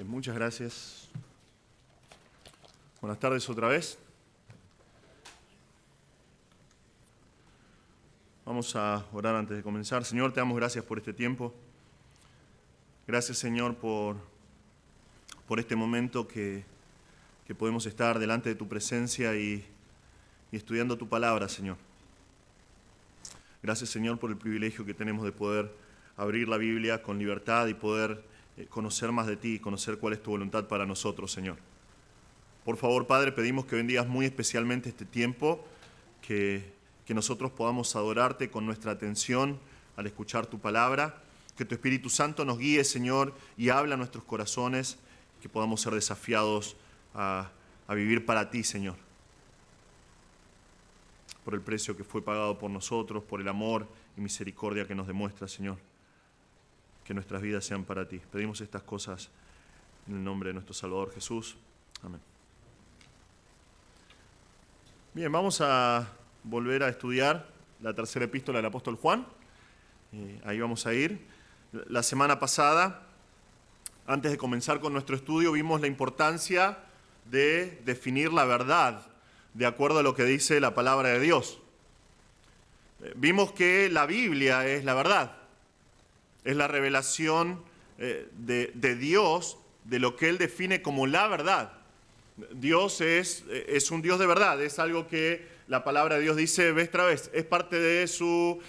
Bien, muchas gracias. Buenas tardes otra vez. Vamos a orar antes de comenzar. Señor, te damos gracias por este tiempo. Gracias, Señor, por este momento que podemos estar delante de tu presencia y estudiando tu palabra, Señor. Gracias, Señor, por el privilegio que tenemos de poder abrir la Biblia con libertad y poder conocer más de ti, conocer cuál es tu voluntad para nosotros, Señor. Por favor, Padre, pedimos que bendigas muy especialmente este tiempo, que nosotros podamos adorarte con nuestra atención al escuchar tu palabra, que tu Espíritu Santo nos guíe, Señor, y habla a nuestros corazones, que podamos ser desafiados a vivir para ti, Señor, por el precio que fue pagado por nosotros, por el amor y misericordia que nos demuestra, Señor. Que nuestras vidas sean para ti. Pedimos estas cosas en el nombre de nuestro Salvador Jesús. Amén. Bien, vamos a volver a estudiar la tercera epístola del apóstol Juan. Ahí vamos a ir. La semana pasada, antes de comenzar con nuestro estudio, vimos la importancia de definir la verdad de acuerdo a lo que dice la palabra de Dios. Vimos que la Biblia es la verdad. Es la revelación de Dios, de lo que Él define como la verdad. Dios es un Dios de verdad, es algo que la palabra de Dios dice vez tras vez, es parte de su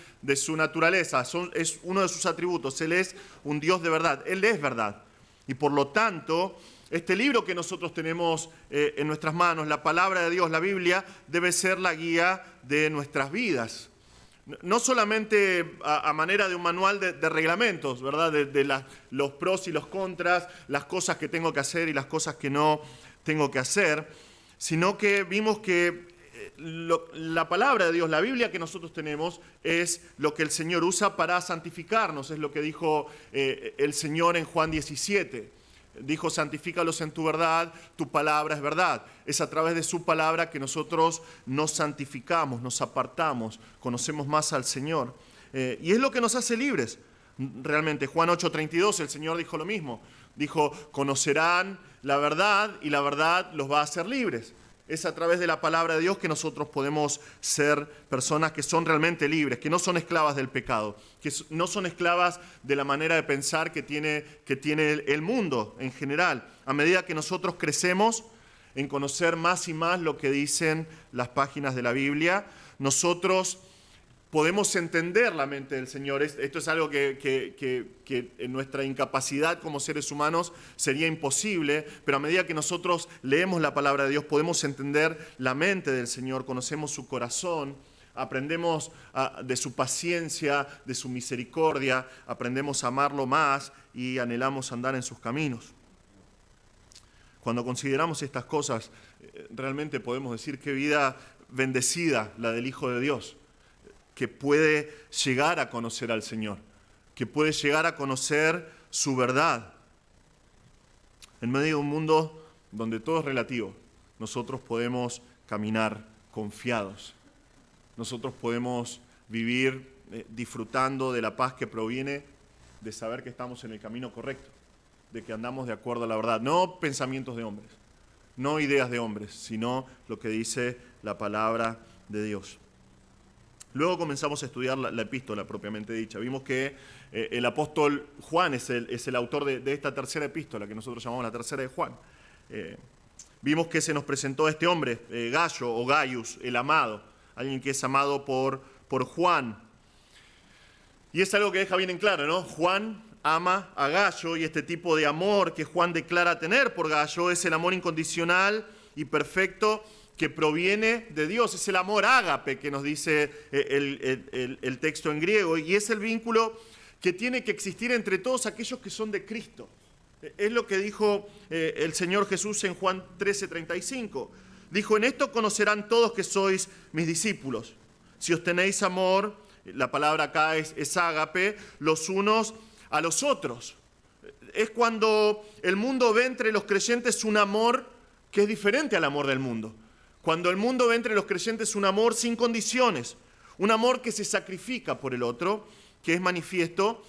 naturaleza, es uno de sus atributos. Él es un Dios de verdad, Él es verdad. Y por lo tanto, este libro que nosotros tenemos en nuestras manos, la palabra de Dios, la Biblia, debe ser la guía de nuestras vidas. No solamente a manera de un manual de reglamentos, ¿verdad? De los pros y los contras, las cosas que tengo que hacer y las cosas que no tengo que hacer, sino que vimos que la palabra de Dios, la Biblia que nosotros tenemos, es lo que el Señor usa para santificarnos, es lo que dijo el Señor en Juan 17. Dijo, santifícalos en tu verdad, tu palabra es verdad. Es a través de su palabra que nosotros nos santificamos, nos apartamos, conocemos más al Señor. Y es lo que nos hace libres. Realmente, Juan 8:32, el Señor dijo lo mismo. Dijo, conocerán la verdad y la verdad los va a hacer libres. Es a través de la palabra de Dios que nosotros podemos ser personas que son realmente libres, que no son esclavas del pecado, que no son esclavas de la manera de pensar que tiene el mundo en general. A medida que nosotros crecemos en conocer más y más lo que dicen las páginas de la Biblia, nosotros podemos entender la mente del Señor. Esto es algo que en nuestra incapacidad como seres humanos sería imposible, pero a medida que nosotros leemos la palabra de Dios podemos entender la mente del Señor, conocemos su corazón, aprendemos de su paciencia, de su misericordia, aprendemos a amarlo más y anhelamos andar en sus caminos. Cuando consideramos estas cosas, realmente podemos decir qué vida bendecida la del Hijo de Dios, que puede llegar a conocer al Señor, que puede llegar a conocer su verdad. En medio de un mundo donde todo es relativo, nosotros podemos caminar confiados. Nosotros podemos vivir disfrutando de la paz que proviene de saber que estamos en el camino correcto, de que andamos de acuerdo a la verdad. No pensamientos de hombres, no ideas de hombres, sino lo que dice la palabra de Dios. Luego comenzamos a estudiar la epístola propiamente dicha. Vimos que el apóstol Juan es el autor de esta tercera epístola, que nosotros llamamos la tercera de Juan. Vimos que se nos presentó a este hombre, Gayo o Gaius, el amado, alguien que es amado por Juan. Y es algo que deja bien en claro, ¿no? Juan ama a Gayo y este tipo de amor que Juan declara tener por Gayo es el amor incondicional y perfecto que proviene de Dios. Es el amor ágape que nos dice el texto en griego, y es el vínculo que tiene que existir entre todos aquellos que son de Cristo. Es lo que dijo el Señor Jesús en Juan 13:35. Dijo, en esto conocerán todos que sois mis discípulos, si os tenéis amor, la palabra acá es ágape, los unos a los otros. Es cuando el mundo ve entre los creyentes un amor que es diferente al amor del mundo. Cuando el mundo ve entre los creyentes un amor sin condiciones, un amor que se sacrifica por el otro, que es manifiesto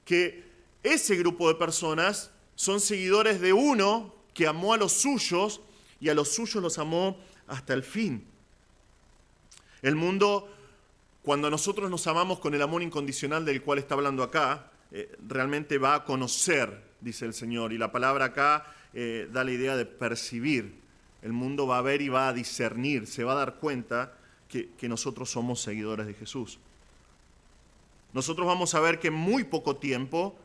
que ese grupo de personas son seguidores de uno que amó a los suyos y a los suyos los amó hasta el fin. El mundo, cuando nosotros nos amamos con el amor incondicional del cual está hablando acá, realmente va a conocer, dice el Señor. Y la palabra acá da la idea de percibir. El mundo va a ver y va a discernir, se va a dar cuenta que nosotros somos seguidores de Jesús. Nosotros vamos a ver que en muy poco tiempo,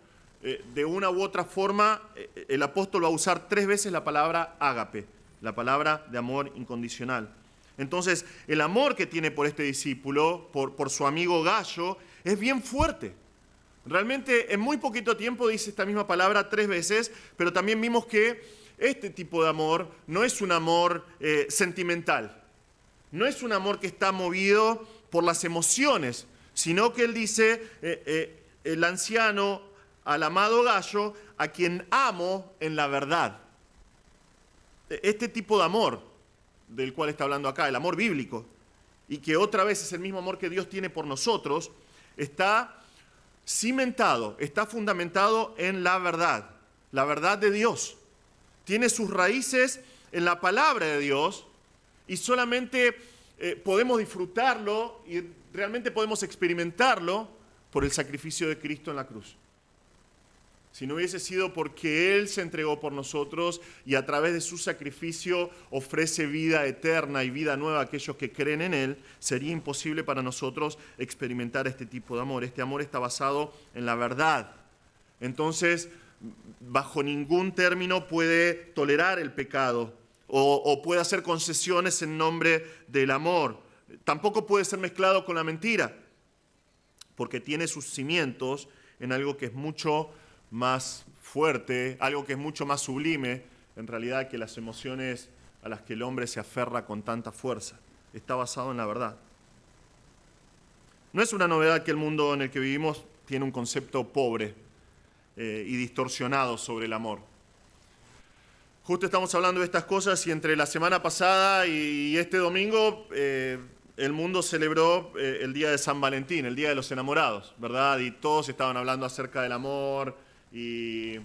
de una u otra forma, el apóstol va a usar 3 veces la palabra ágape, la palabra de amor incondicional. Entonces, el amor que tiene por este discípulo, por su amigo Gayo, es bien fuerte. Realmente, en muy poquito tiempo dice esta misma palabra 3 veces, pero también vimos que este tipo de amor no es un amor sentimental. No es un amor que está movido por las emociones, sino que él dice, el anciano al amado Gayo, a quien amo en la verdad. Este tipo de amor del cual está hablando acá, el amor bíblico, y que otra vez es el mismo amor que Dios tiene por nosotros, está cimentado, está fundamentado en la verdad de Dios. Tiene sus raíces en la palabra de Dios y solamente podemos disfrutarlo y realmente podemos experimentarlo por el sacrificio de Cristo en la cruz. Si no hubiese sido porque Él se entregó por nosotros y a través de su sacrificio ofrece vida eterna y vida nueva a aquellos que creen en Él, sería imposible para nosotros experimentar este tipo de amor. Este amor está basado en la verdad. Entonces, bajo ningún término puede tolerar el pecado o puede hacer concesiones en nombre del amor. Tampoco puede ser mezclado con la mentira, porque tiene sus cimientos en algo que es mucho más fuerte, algo que es mucho más sublime, en realidad, que las emociones a las que el hombre se aferra con tanta fuerza. Está basado en la verdad. No es una novedad que el mundo en el que vivimos tiene un concepto pobre y distorsionado sobre el amor. Justo estamos hablando de estas cosas y entre la semana pasada y este domingo el mundo celebró el día de San Valentín, el día de los enamorados, ¿verdad? Y todos estaban hablando acerca del amor y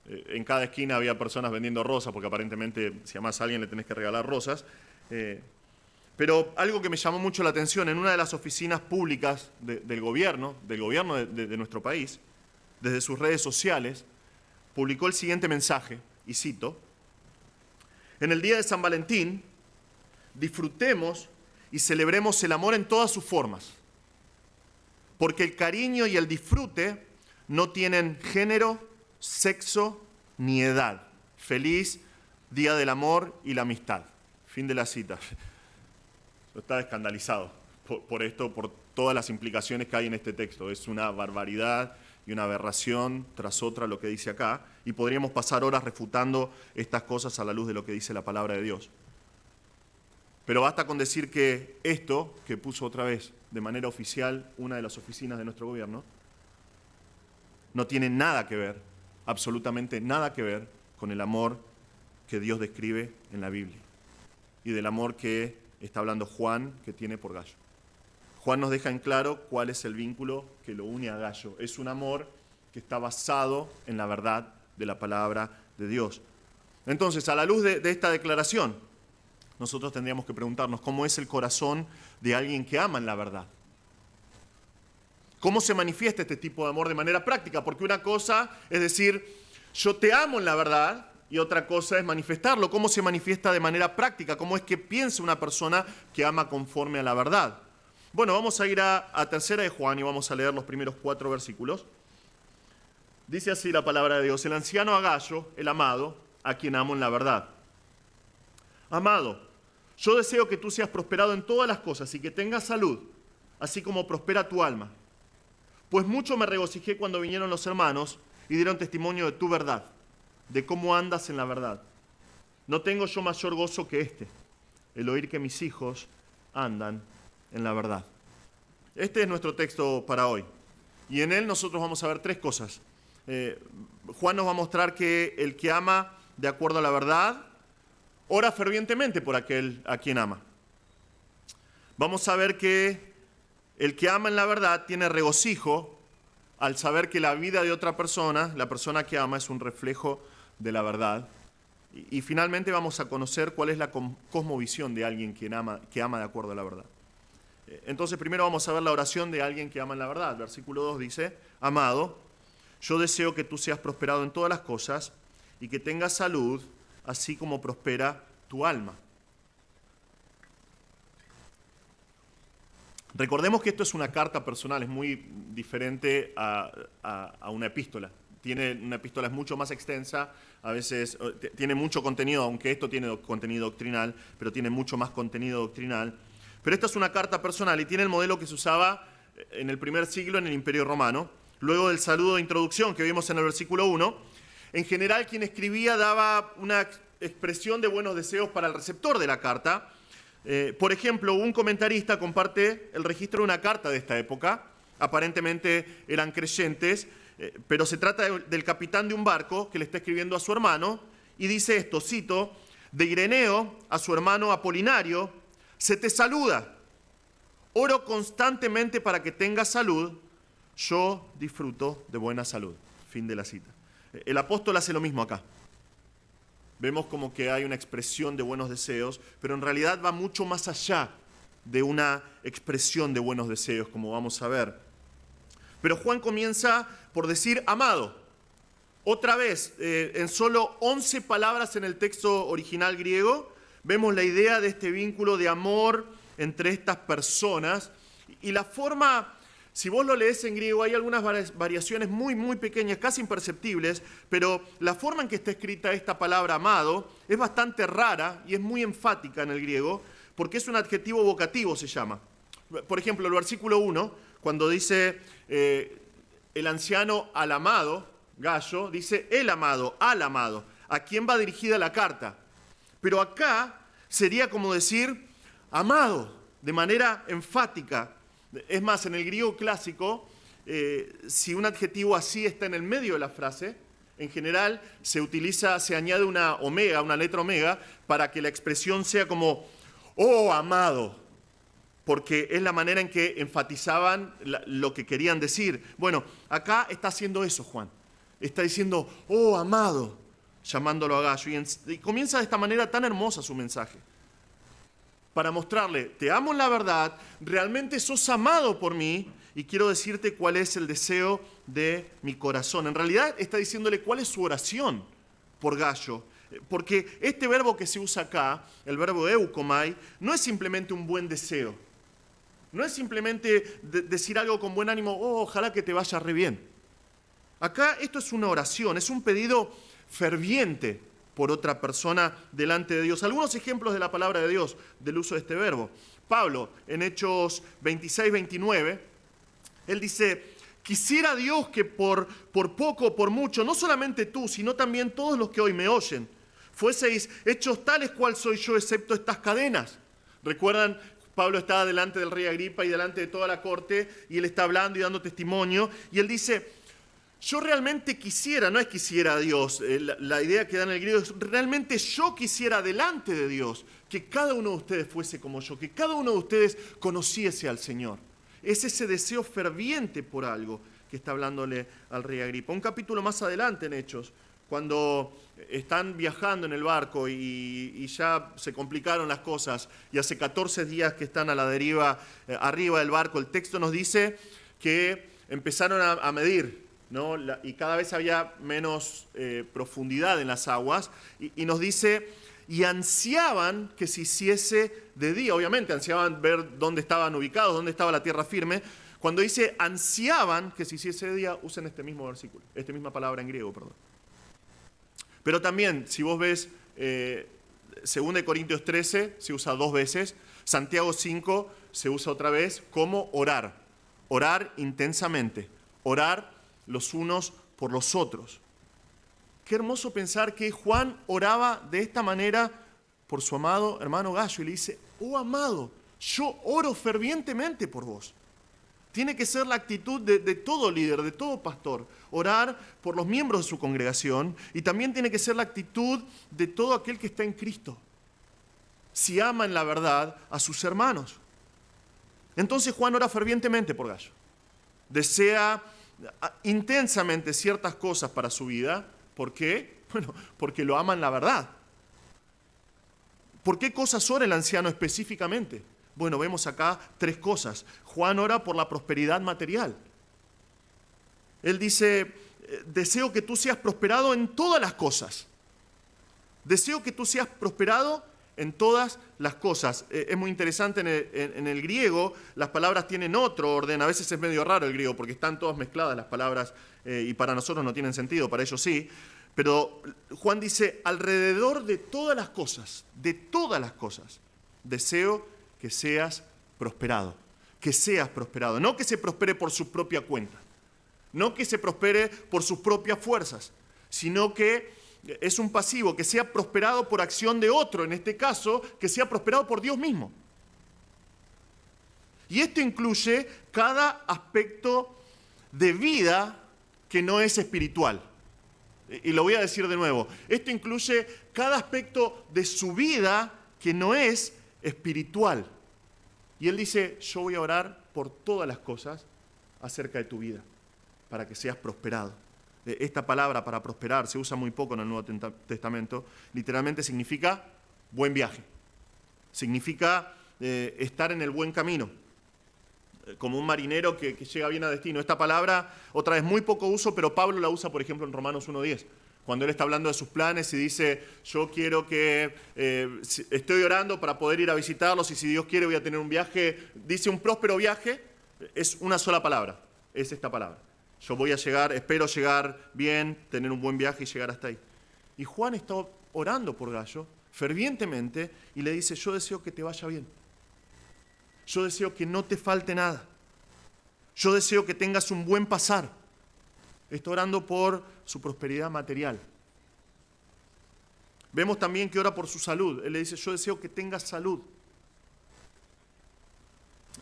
en cada esquina había personas vendiendo rosas, porque aparentemente si amás a alguien le tenés que regalar rosas. Pero algo que me llamó mucho la atención, en una de las oficinas públicas del gobierno de nuestro país, desde sus redes sociales, publicó el siguiente mensaje, y cito: en el día de San Valentín, disfrutemos y celebremos el amor en todas sus formas, porque el cariño y el disfrute no tienen género, sexo ni edad. Feliz Día del Amor y la Amistad. Fin de la cita. Yo estaba escandalizado por esto, por todas las implicaciones que hay en este texto. Es una barbaridad y una aberración tras otra lo que dice acá, y podríamos pasar horas refutando estas cosas a la luz de lo que dice la palabra de Dios. Pero basta con decir que esto, que puso otra vez de manera oficial una de las oficinas de nuestro gobierno, no tiene nada que ver, absolutamente nada que ver, con el amor que Dios describe en la Biblia y del amor que está hablando Juan que tiene por Gayo. Juan nos deja en claro cuál es el vínculo que lo une a Gayo. Es un amor que está basado en la verdad de la palabra de Dios. Entonces, a la luz de esta declaración, nosotros tendríamos que preguntarnos cómo es el corazón de alguien que ama en la verdad. ¿Cómo se manifiesta este tipo de amor de manera práctica? Porque una cosa es decir, yo te amo en la verdad, y otra cosa es manifestarlo. ¿Cómo se manifiesta de manera práctica? ¿Cómo es que piensa una persona que ama conforme a la verdad? Bueno, vamos a ir a 3 de Juan y vamos a leer los primeros 4 versículos. Dice así la palabra de Dios: el anciano a Gayo, el amado, a quien amo en la verdad. Amado, yo deseo que tú seas prosperado en todas las cosas y que tengas salud, así como prospera tu alma. Pues mucho me regocijé cuando vinieron los hermanos y dieron testimonio de tu verdad, de cómo andas en la verdad. No tengo yo mayor gozo que este, el oír que mis hijos andan en la verdad. Este es nuestro texto para hoy. Y en él nosotros vamos a ver 3 cosas. Juan nos va a mostrar que el que ama de acuerdo a la verdad, ora fervientemente por aquel a quien ama. Vamos a ver que el que ama en la verdad tiene regocijo al saber que la vida de otra persona, la persona que ama, es un reflejo de la verdad. Y finalmente vamos a conocer cuál es la cosmovisión de alguien que ama de acuerdo a la verdad. Entonces primero vamos a ver la oración de alguien que ama en la verdad. Versículo 2 dice: Amado, yo deseo que tú seas prosperado en todas las cosas y que tengas salud, así como prospera tu alma. Recordemos que esto es una carta personal, es muy diferente a una epístola. Una epístola es mucho más extensa, a veces tiene mucho contenido, aunque esto tiene contenido doctrinal, pero tiene mucho más contenido doctrinal. Pero esta es una carta personal y tiene el modelo que se usaba en el primer siglo en el Imperio Romano. Luego del saludo de introducción que vimos en el versículo 1, en general quien escribía daba una expresión de buenos deseos para el receptor de la carta. Por ejemplo, un comentarista comparte el registro de una carta de esta época. Aparentemente eran creyentes, pero se trata del capitán de un barco que le está escribiendo a su hermano y dice esto, cito: de Ireneo a su hermano Apolinario, se te saluda. Oro constantemente para que tengas salud. Yo disfruto de buena salud. Fin de la cita. El apóstol hace lo mismo acá. Vemos como que hay una expresión de buenos deseos, pero en realidad va mucho más allá de una expresión de buenos deseos, como vamos a ver. Pero Juan comienza por decir amado. Otra vez, en solo 11 palabras en el texto original griego, vemos la idea de este vínculo de amor entre estas personas. Y la forma, si vos lo lees en griego, hay algunas variaciones muy, muy pequeñas, casi imperceptibles, pero la forma en que está escrita esta palabra amado es bastante rara y es muy enfática en el griego, porque es un adjetivo vocativo, se llama. Por ejemplo, el versículo 1, cuando dice el anciano al amado, Gallo, dice el amado, al amado. ¿A quién va dirigida la carta? Pero acá sería como decir amado, de manera enfática. Es más, en el griego clásico, si un adjetivo así está en el medio de la frase, en general se añade una omega, una letra omega, para que la expresión sea como, oh amado, porque es la manera en que enfatizaban lo que querían decir. Bueno, acá está haciendo eso Juan. Está diciendo, oh amado, llamándolo a Gallo. Y comienza de esta manera tan hermosa su mensaje. Para mostrarle, te amo en la verdad, realmente sos amado por mí y quiero decirte cuál es el deseo de mi corazón. En realidad está diciéndole cuál es su oración por Gallo. Porque este verbo que se usa acá, el verbo eukomai, no es simplemente un buen deseo. No es simplemente decir algo con buen ánimo, oh, ojalá que te vaya re bien. Acá esto es una oración, es un pedido ferviente por otra persona delante de Dios. Algunos ejemplos de la palabra de Dios, del uso de este verbo. Pablo, en Hechos 26, 29, él dice, quisiera Dios que por poco o por mucho, no solamente tú, sino también todos los que hoy me oyen, fueseis hechos tales cual soy yo, excepto estas cadenas. ¿Recuerdan? Pablo está delante del rey Agripa y delante de toda la corte, y él está hablando y dando testimonio, y él dice, yo realmente quisiera, no es quisiera a Dios, la idea que da en el griego es realmente yo quisiera delante de Dios que cada uno de ustedes fuese como yo, que cada uno de ustedes conociese al Señor. Es ese deseo ferviente por algo que está hablándole al rey Agripa. Un capítulo más adelante en Hechos, cuando están viajando en el barco y ya se complicaron las cosas y hace 14 días que están a la deriva arriba del barco, el texto nos dice que empezaron a medir, ¿no? Y cada vez había menos profundidad en las aguas y nos dice, y ansiaban que se hiciese de día. Obviamente ansiaban ver dónde estaban ubicados, dónde estaba la tierra firme. Cuando dice ansiaban que se hiciese de día, usan este mismo versículo, esta misma palabra en griego, perdón. Pero también, si vos ves 2 Corintios 13, se usa 2 veces, Santiago 5 se usa otra vez como orar. Orar intensamente, orar los unos por los otros. Qué hermoso pensar que Juan oraba de esta manera por su amado hermano Gallo y le dice, oh amado, yo oro fervientemente por vos. Tiene que ser la actitud de todo líder, de todo pastor, orar por los miembros de su congregación, y también tiene que ser la actitud de todo aquel que está en Cristo, si ama en la verdad a sus hermanos. Entonces Juan ora fervientemente por Gallo. Desea intensamente ciertas cosas para su vida. ¿Por qué? Bueno, porque lo aman la verdad. ¿Por qué cosas ora el anciano específicamente? Bueno, vemos acá 3 cosas. Juan ora por la prosperidad material. Él dice, deseo que tú seas prosperado en todas las cosas. Deseo que tú seas prosperado en todas las cosas. Es muy interesante, en el griego las palabras tienen otro orden. A veces es medio raro el griego porque están todas mezcladas las palabras y para nosotros no tienen sentido, para ellos sí. Pero Juan dice, alrededor de todas las cosas, deseo que seas prosperado. Que seas prosperado. No que se prospere por su propia cuenta. No que se prospere por sus propias fuerzas, sino que es un pasivo, que sea prosperado por acción de otro, en este caso, que sea prosperado por Dios mismo. Y esto incluye cada aspecto de vida que no es espiritual. Y lo voy a decir de nuevo, esto incluye cada aspecto de su vida que no es espiritual. Y él dice, yo voy a orar por todas las cosas acerca de tu vida, para que seas prosperado. Esta palabra para prosperar se usa muy poco en el Nuevo Testamento. Literalmente significa buen viaje. Significa estar en el buen camino. Como un marinero que llega bien a destino. Esta palabra, otra vez, muy poco uso, pero Pablo la usa, por ejemplo, en Romanos 1:10. Cuando él está hablando de sus planes y dice, yo quiero que, estoy orando para poder ir a visitarlos y si Dios quiere voy a tener un viaje. Dice un próspero viaje, es una sola palabra, es esta palabra. Yo voy a llegar, espero llegar bien, tener un buen viaje y llegar hasta ahí. Y Juan está orando por Gayo fervientemente y le dice, yo deseo que te vaya bien. Yo deseo que no te falte nada. Yo deseo que tengas un buen pasar. Está orando por su prosperidad material. Vemos también que ora por su salud. Él le dice, yo deseo que tengas salud.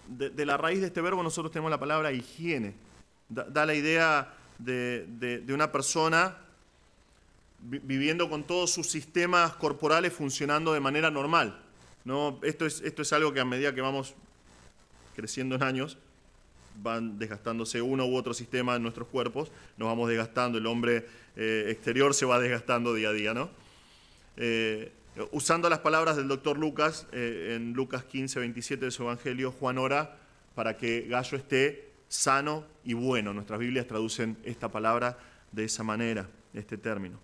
De la raíz de este verbo nosotros tenemos la palabra higiene. Da la idea de una persona viviendo con todos sus sistemas corporales funcionando de manera normal, ¿no? Esto es algo que a medida que vamos creciendo en años, van desgastándose uno u otro sistema en nuestros cuerpos, nos vamos desgastando, el hombre exterior se va desgastando día a día, ¿no? Usando las palabras del doctor Lucas, en Lucas 15:27 de su Evangelio, Juan ora para que Gayo esté sano y bueno. Nuestras Biblias traducen esta palabra de esa manera, este término.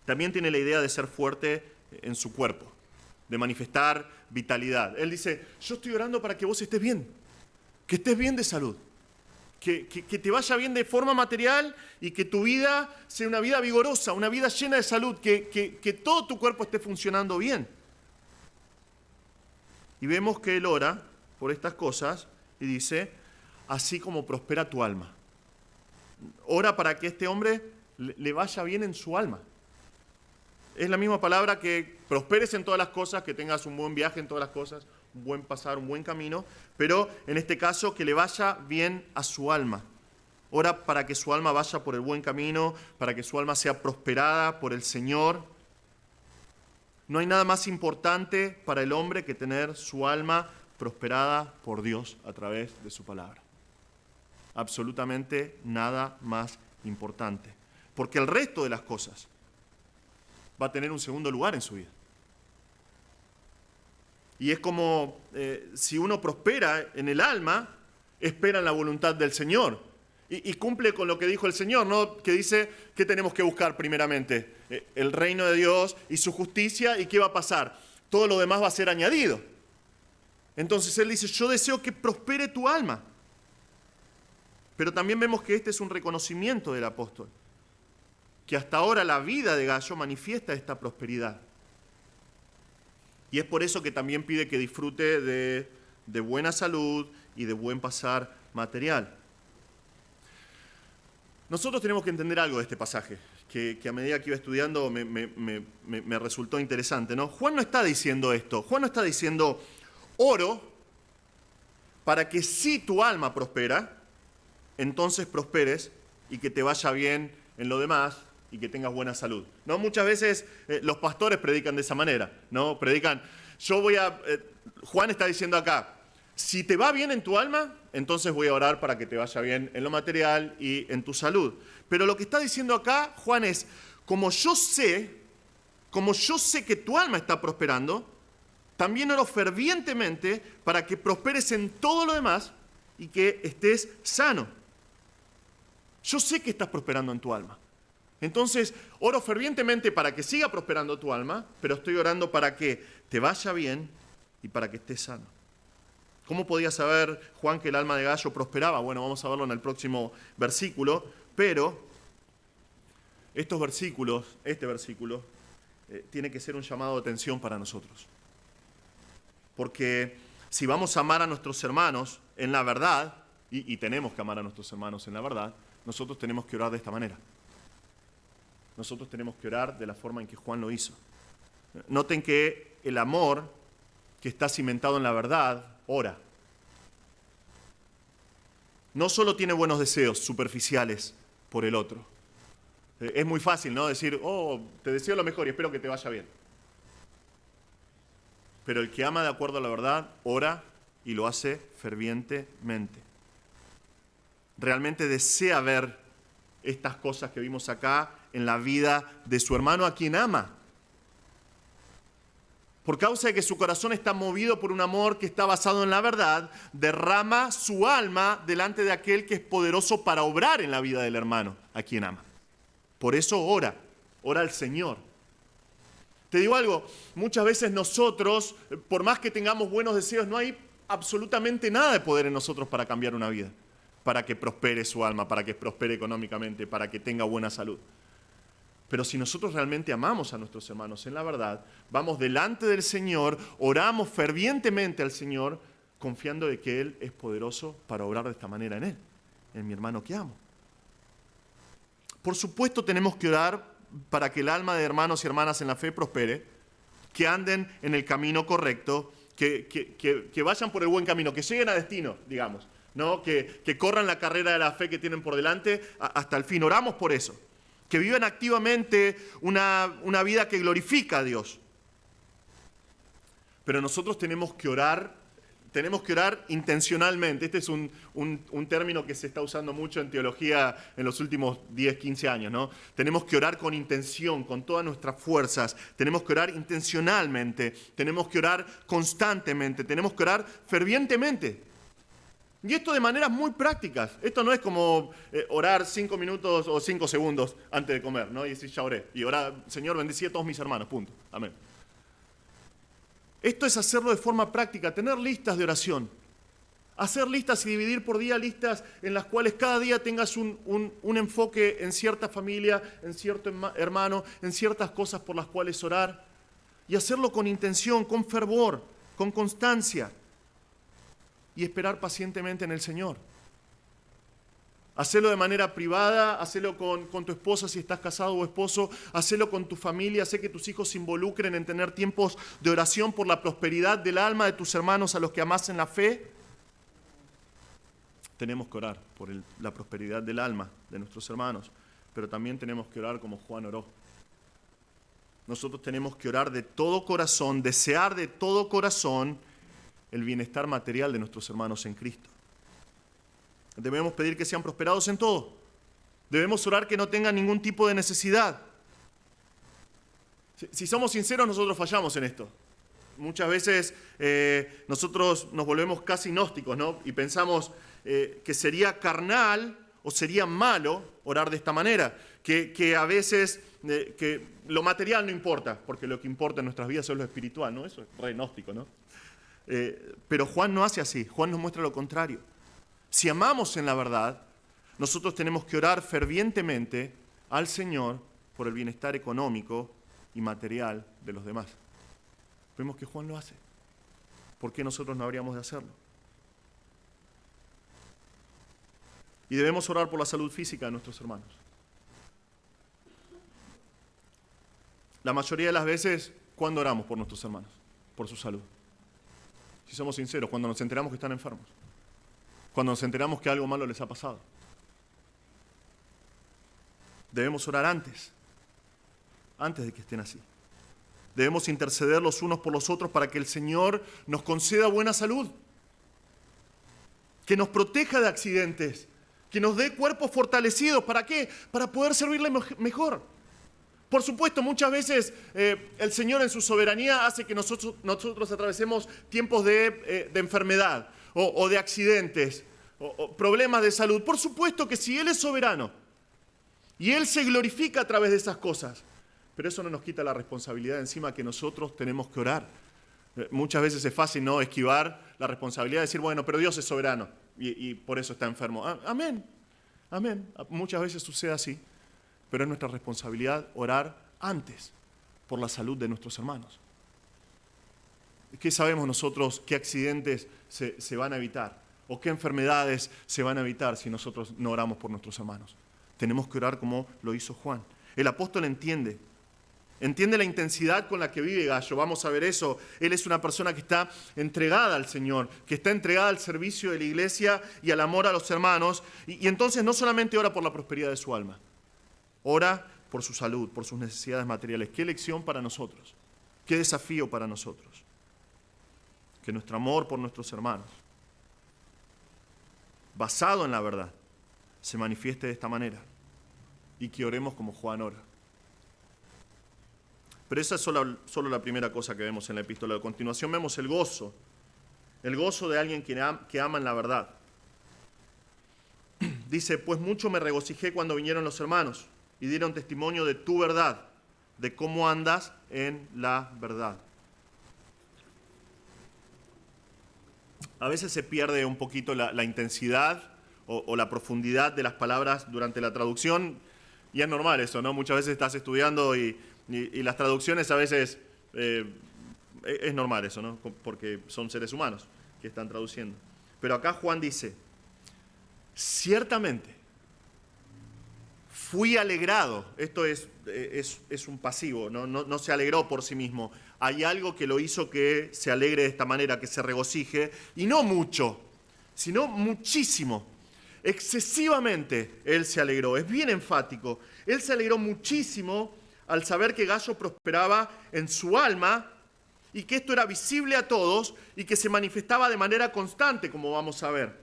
También tiene la idea de ser fuerte en su cuerpo, de manifestar vitalidad. Él dice, yo estoy orando para que vos estés bien, que estés bien de salud, que te vaya bien de forma material y que tu vida sea una vida vigorosa, una vida llena de salud, que todo tu cuerpo esté funcionando bien. Y vemos que él ora por estas cosas y dice, así como prospera tu alma. Ora para que este hombre le vaya bien en su alma. Es la misma palabra que prosperes en todas las cosas, que tengas un buen viaje en todas las cosas, un buen pasar, un buen camino, pero en este caso que le vaya bien a su alma. Ora para que su alma vaya por el buen camino, para que su alma sea prosperada por el Señor. No hay nada más importante para el hombre que tener su alma prosperada por Dios a través de su palabra. Absolutamente nada más importante. Porque el resto de las cosas va a tener un segundo lugar en su vida. Y es como si uno prospera en el alma, espera en la voluntad del Señor. Y cumple con lo que dijo el Señor, ¿no? Que dice que tenemos que buscar primeramente el reino de Dios y su justicia. ¿Y qué va a pasar? Todo lo demás va a ser añadido. Entonces Él dice, yo deseo que prospere tu alma. Pero también vemos que este es un reconocimiento del apóstol, que hasta ahora la vida de Gayo manifiesta esta prosperidad. Y es por eso que también pide que disfrute de buena salud y de buen pasar material. Nosotros tenemos que entender algo de este pasaje, que a medida que iba estudiando me resultó interesante, ¿no? Juan no está diciendo esto. Juan no está diciendo, oro para que si tu alma prospera, entonces prosperes y que te vaya bien en lo demás y que tengas buena salud. ¿No? Muchas veces los pastores predican de esa manera, ¿no? Predican, Juan está diciendo acá, si te va bien en tu alma, entonces voy a orar para que te vaya bien en lo material y en tu salud. Pero lo que está diciendo acá Juan es, como yo sé que tu alma está prosperando, también oro fervientemente para que prosperes en todo lo demás y que estés sano. Yo sé que estás prosperando en tu alma. Entonces, oro fervientemente para que siga prosperando tu alma, pero estoy orando para que te vaya bien y para que estés sano. ¿Cómo podía saber Juan que el alma de Gallo prosperaba? Bueno, vamos a verlo en el próximo versículo, pero este versículo tiene que ser un llamado de atención para nosotros. Porque si vamos a amar a nuestros hermanos en la verdad, y tenemos que amar a nuestros hermanos en la verdad, nosotros tenemos que orar de esta manera. Nosotros tenemos que orar de la forma en que Juan lo hizo. Noten que el amor que está cimentado en la verdad, ora. No solo tiene buenos deseos superficiales por el otro. Es muy fácil, ¿no? Decir, te deseo lo mejor y espero que te vaya bien. Pero el que ama de acuerdo a la verdad, ora y lo hace fervientemente. Realmente desea ver estas cosas que vimos acá en la vida de su hermano a quien ama. Por causa de que su corazón está movido por un amor que está basado en la verdad, derrama su alma delante de aquel que es poderoso para obrar en la vida del hermano a quien ama. Por eso ora al Señor. Te digo algo, muchas veces nosotros, por más que tengamos buenos deseos, no hay absolutamente nada de poder en nosotros para cambiar una vida, para que prospere su alma, para que prospere económicamente, para que tenga buena salud. Pero si nosotros realmente amamos a nuestros hermanos en la verdad, vamos delante del Señor, oramos fervientemente al Señor, confiando de que Él es poderoso para obrar de esta manera en Él, en mi hermano que amo. Por supuesto tenemos que orar para que el alma de hermanos y hermanas en la fe prospere, que anden en el camino correcto, que vayan por el buen camino, que lleguen a destino, digamos, ¿no? Que corran la carrera de la fe que tienen por delante hasta el fin. Oramos por eso. Que vivan activamente una vida que glorifica a Dios. Pero nosotros tenemos que orar intencionalmente. Este es un término que se está usando mucho en teología en los últimos 10, 15 años, ¿no? Tenemos que orar con intención, con todas nuestras fuerzas. Tenemos que orar intencionalmente. Tenemos que orar constantemente. Tenemos que orar fervientemente. Y esto de maneras muy prácticas. Esto no es como orar 5 minutos o 5 segundos antes de comer, ¿no? Y decir, ya oré. Y orar, Señor, bendecí a todos mis hermanos, punto. Amén. Esto es hacerlo de forma práctica, tener listas de oración. Hacer listas y dividir por día listas en las cuales cada día tengas un enfoque en cierta familia, en cierto hermano, en ciertas cosas por las cuales orar. Y hacerlo con intención, con fervor, con constancia. Y esperar pacientemente en el Señor. Hacelo de manera privada, hacelo con tu esposa si estás casado o esposo, hacelo con tu familia, haz que tus hijos se involucren en tener tiempos de oración por la prosperidad del alma de tus hermanos a los que amás en la fe. Tenemos que orar por la prosperidad del alma de nuestros hermanos, pero también tenemos que orar como Juan oró. Nosotros tenemos que orar de todo corazón, desear de todo corazón el bienestar material de nuestros hermanos en Cristo. Debemos pedir que sean prosperados en todo. Debemos orar que no tengan ningún tipo de necesidad. Si somos sinceros, nosotros fallamos en esto. Muchas veces nosotros nos volvemos casi gnósticos, ¿no? Y pensamos que sería carnal o sería malo orar de esta manera. Que a veces que lo material no importa, porque lo que importa en nuestras vidas es lo espiritual, ¿no? Eso es re gnóstico, ¿no? Pero Juan no hace así. Juan nos muestra lo contrario. Si amamos en la verdad, nosotros tenemos que orar fervientemente al Señor por el bienestar económico y material de los demás. Vemos que Juan lo hace. ¿Por qué nosotros no habríamos de hacerlo? Y debemos orar por la salud física de nuestros hermanos. La mayoría de las veces, ¿cuándo oramos por nuestros hermanos? Por su salud. Si somos sinceros, cuando nos enteramos que están enfermos. Cuando nos enteramos que algo malo les ha pasado. Debemos orar antes de que estén así. Debemos interceder los unos por los otros para que el Señor nos conceda buena salud. que nos proteja de accidentes, que nos dé cuerpos fortalecidos. ¿Para qué? Para poder servirle mejor. Por supuesto, muchas veces el Señor en su soberanía hace que nosotros atravesemos tiempos de enfermedad o de accidentes o problemas de salud. Por supuesto que sí, Él es soberano y Él se glorifica a través de esas cosas. Pero eso no nos quita la responsabilidad encima que nosotros tenemos que orar. Muchas veces es fácil no esquivar la responsabilidad de decir, bueno, pero Dios es soberano y por eso está enfermo. Amén, amén. Muchas veces sucede así, pero es nuestra responsabilidad orar antes por la salud de nuestros hermanos. ¿Qué sabemos nosotros qué accidentes se van a evitar o qué enfermedades se van a evitar si nosotros no oramos por nuestros hermanos? Tenemos que orar como lo hizo Juan. El apóstol entiende la intensidad con la que vive Gayo. Vamos a ver eso. Él es una persona que está entregada al Señor, que está entregada al servicio de la iglesia y al amor a los hermanos. Y entonces no solamente ora por la prosperidad de su alma, ora por su salud, por sus necesidades materiales. Qué lección para nosotros, qué desafío para nosotros. Que nuestro amor por nuestros hermanos, basado en la verdad, se manifieste de esta manera y que oremos como Juan ora. Pero esa es solo la primera cosa que vemos en la epístola. A continuación vemos el gozo de alguien que ama en la verdad. Dice, pues mucho me regocijé cuando vinieron los hermanos y dieron testimonio de tu verdad, de cómo andas en la verdad. A veces se pierde un poquito la intensidad o la profundidad de las palabras durante la traducción, y es normal eso, ¿no? Muchas veces estás estudiando y las traducciones a veces es normal eso, ¿no? Porque son seres humanos que están traduciendo. Pero acá Juan dice, ciertamente fui alegrado. Esto es un pasivo, no se alegró por sí mismo. Hay algo que lo hizo que se alegre de esta manera, que se regocije, y no mucho, sino muchísimo. Excesivamente Él se alegró, es bien enfático. Él se alegró muchísimo al saber que Gayo prosperaba en su alma y que esto era visible a todos y que se manifestaba de manera constante, como vamos a ver.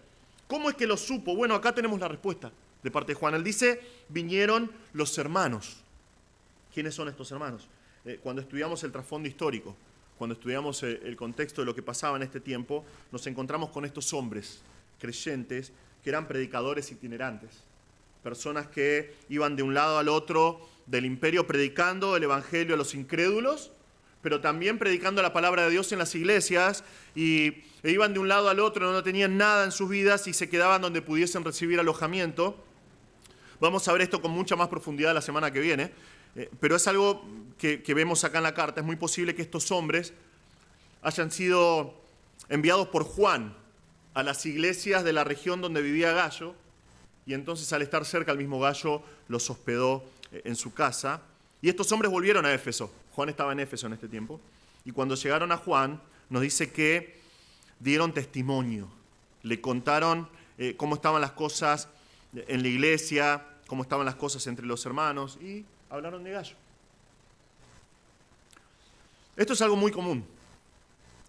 ¿Cómo es que lo supo? Bueno, acá tenemos la respuesta de parte de Juan. Él dice, vinieron los hermanos. ¿Quiénes son estos hermanos? Cuando estudiamos el trasfondo histórico, cuando estudiamos el contexto de lo que pasaba en este tiempo, nos encontramos con estos hombres creyentes que eran predicadores itinerantes, personas que iban de un lado al otro del imperio predicando el evangelio a los incrédulos, pero también predicando la palabra de Dios en las iglesias, e iban de un lado al otro, no tenían nada en sus vidas y se quedaban donde pudiesen recibir alojamiento. Vamos a ver esto con mucha más profundidad la semana que viene, pero es algo que vemos acá en la carta. Es muy posible que estos hombres hayan sido enviados por Juan a las iglesias de la región donde vivía Gayo, y entonces al estar cerca el mismo Gayo los hospedó en su casa. Y estos hombres volvieron a Éfeso. Juan estaba en Éfeso en este tiempo. Y cuando llegaron a Juan, nos dice que dieron testimonio. Le contaron cómo estaban las cosas en la iglesia, cómo estaban las cosas entre los hermanos, y hablaron de Gayo. Esto es algo muy común,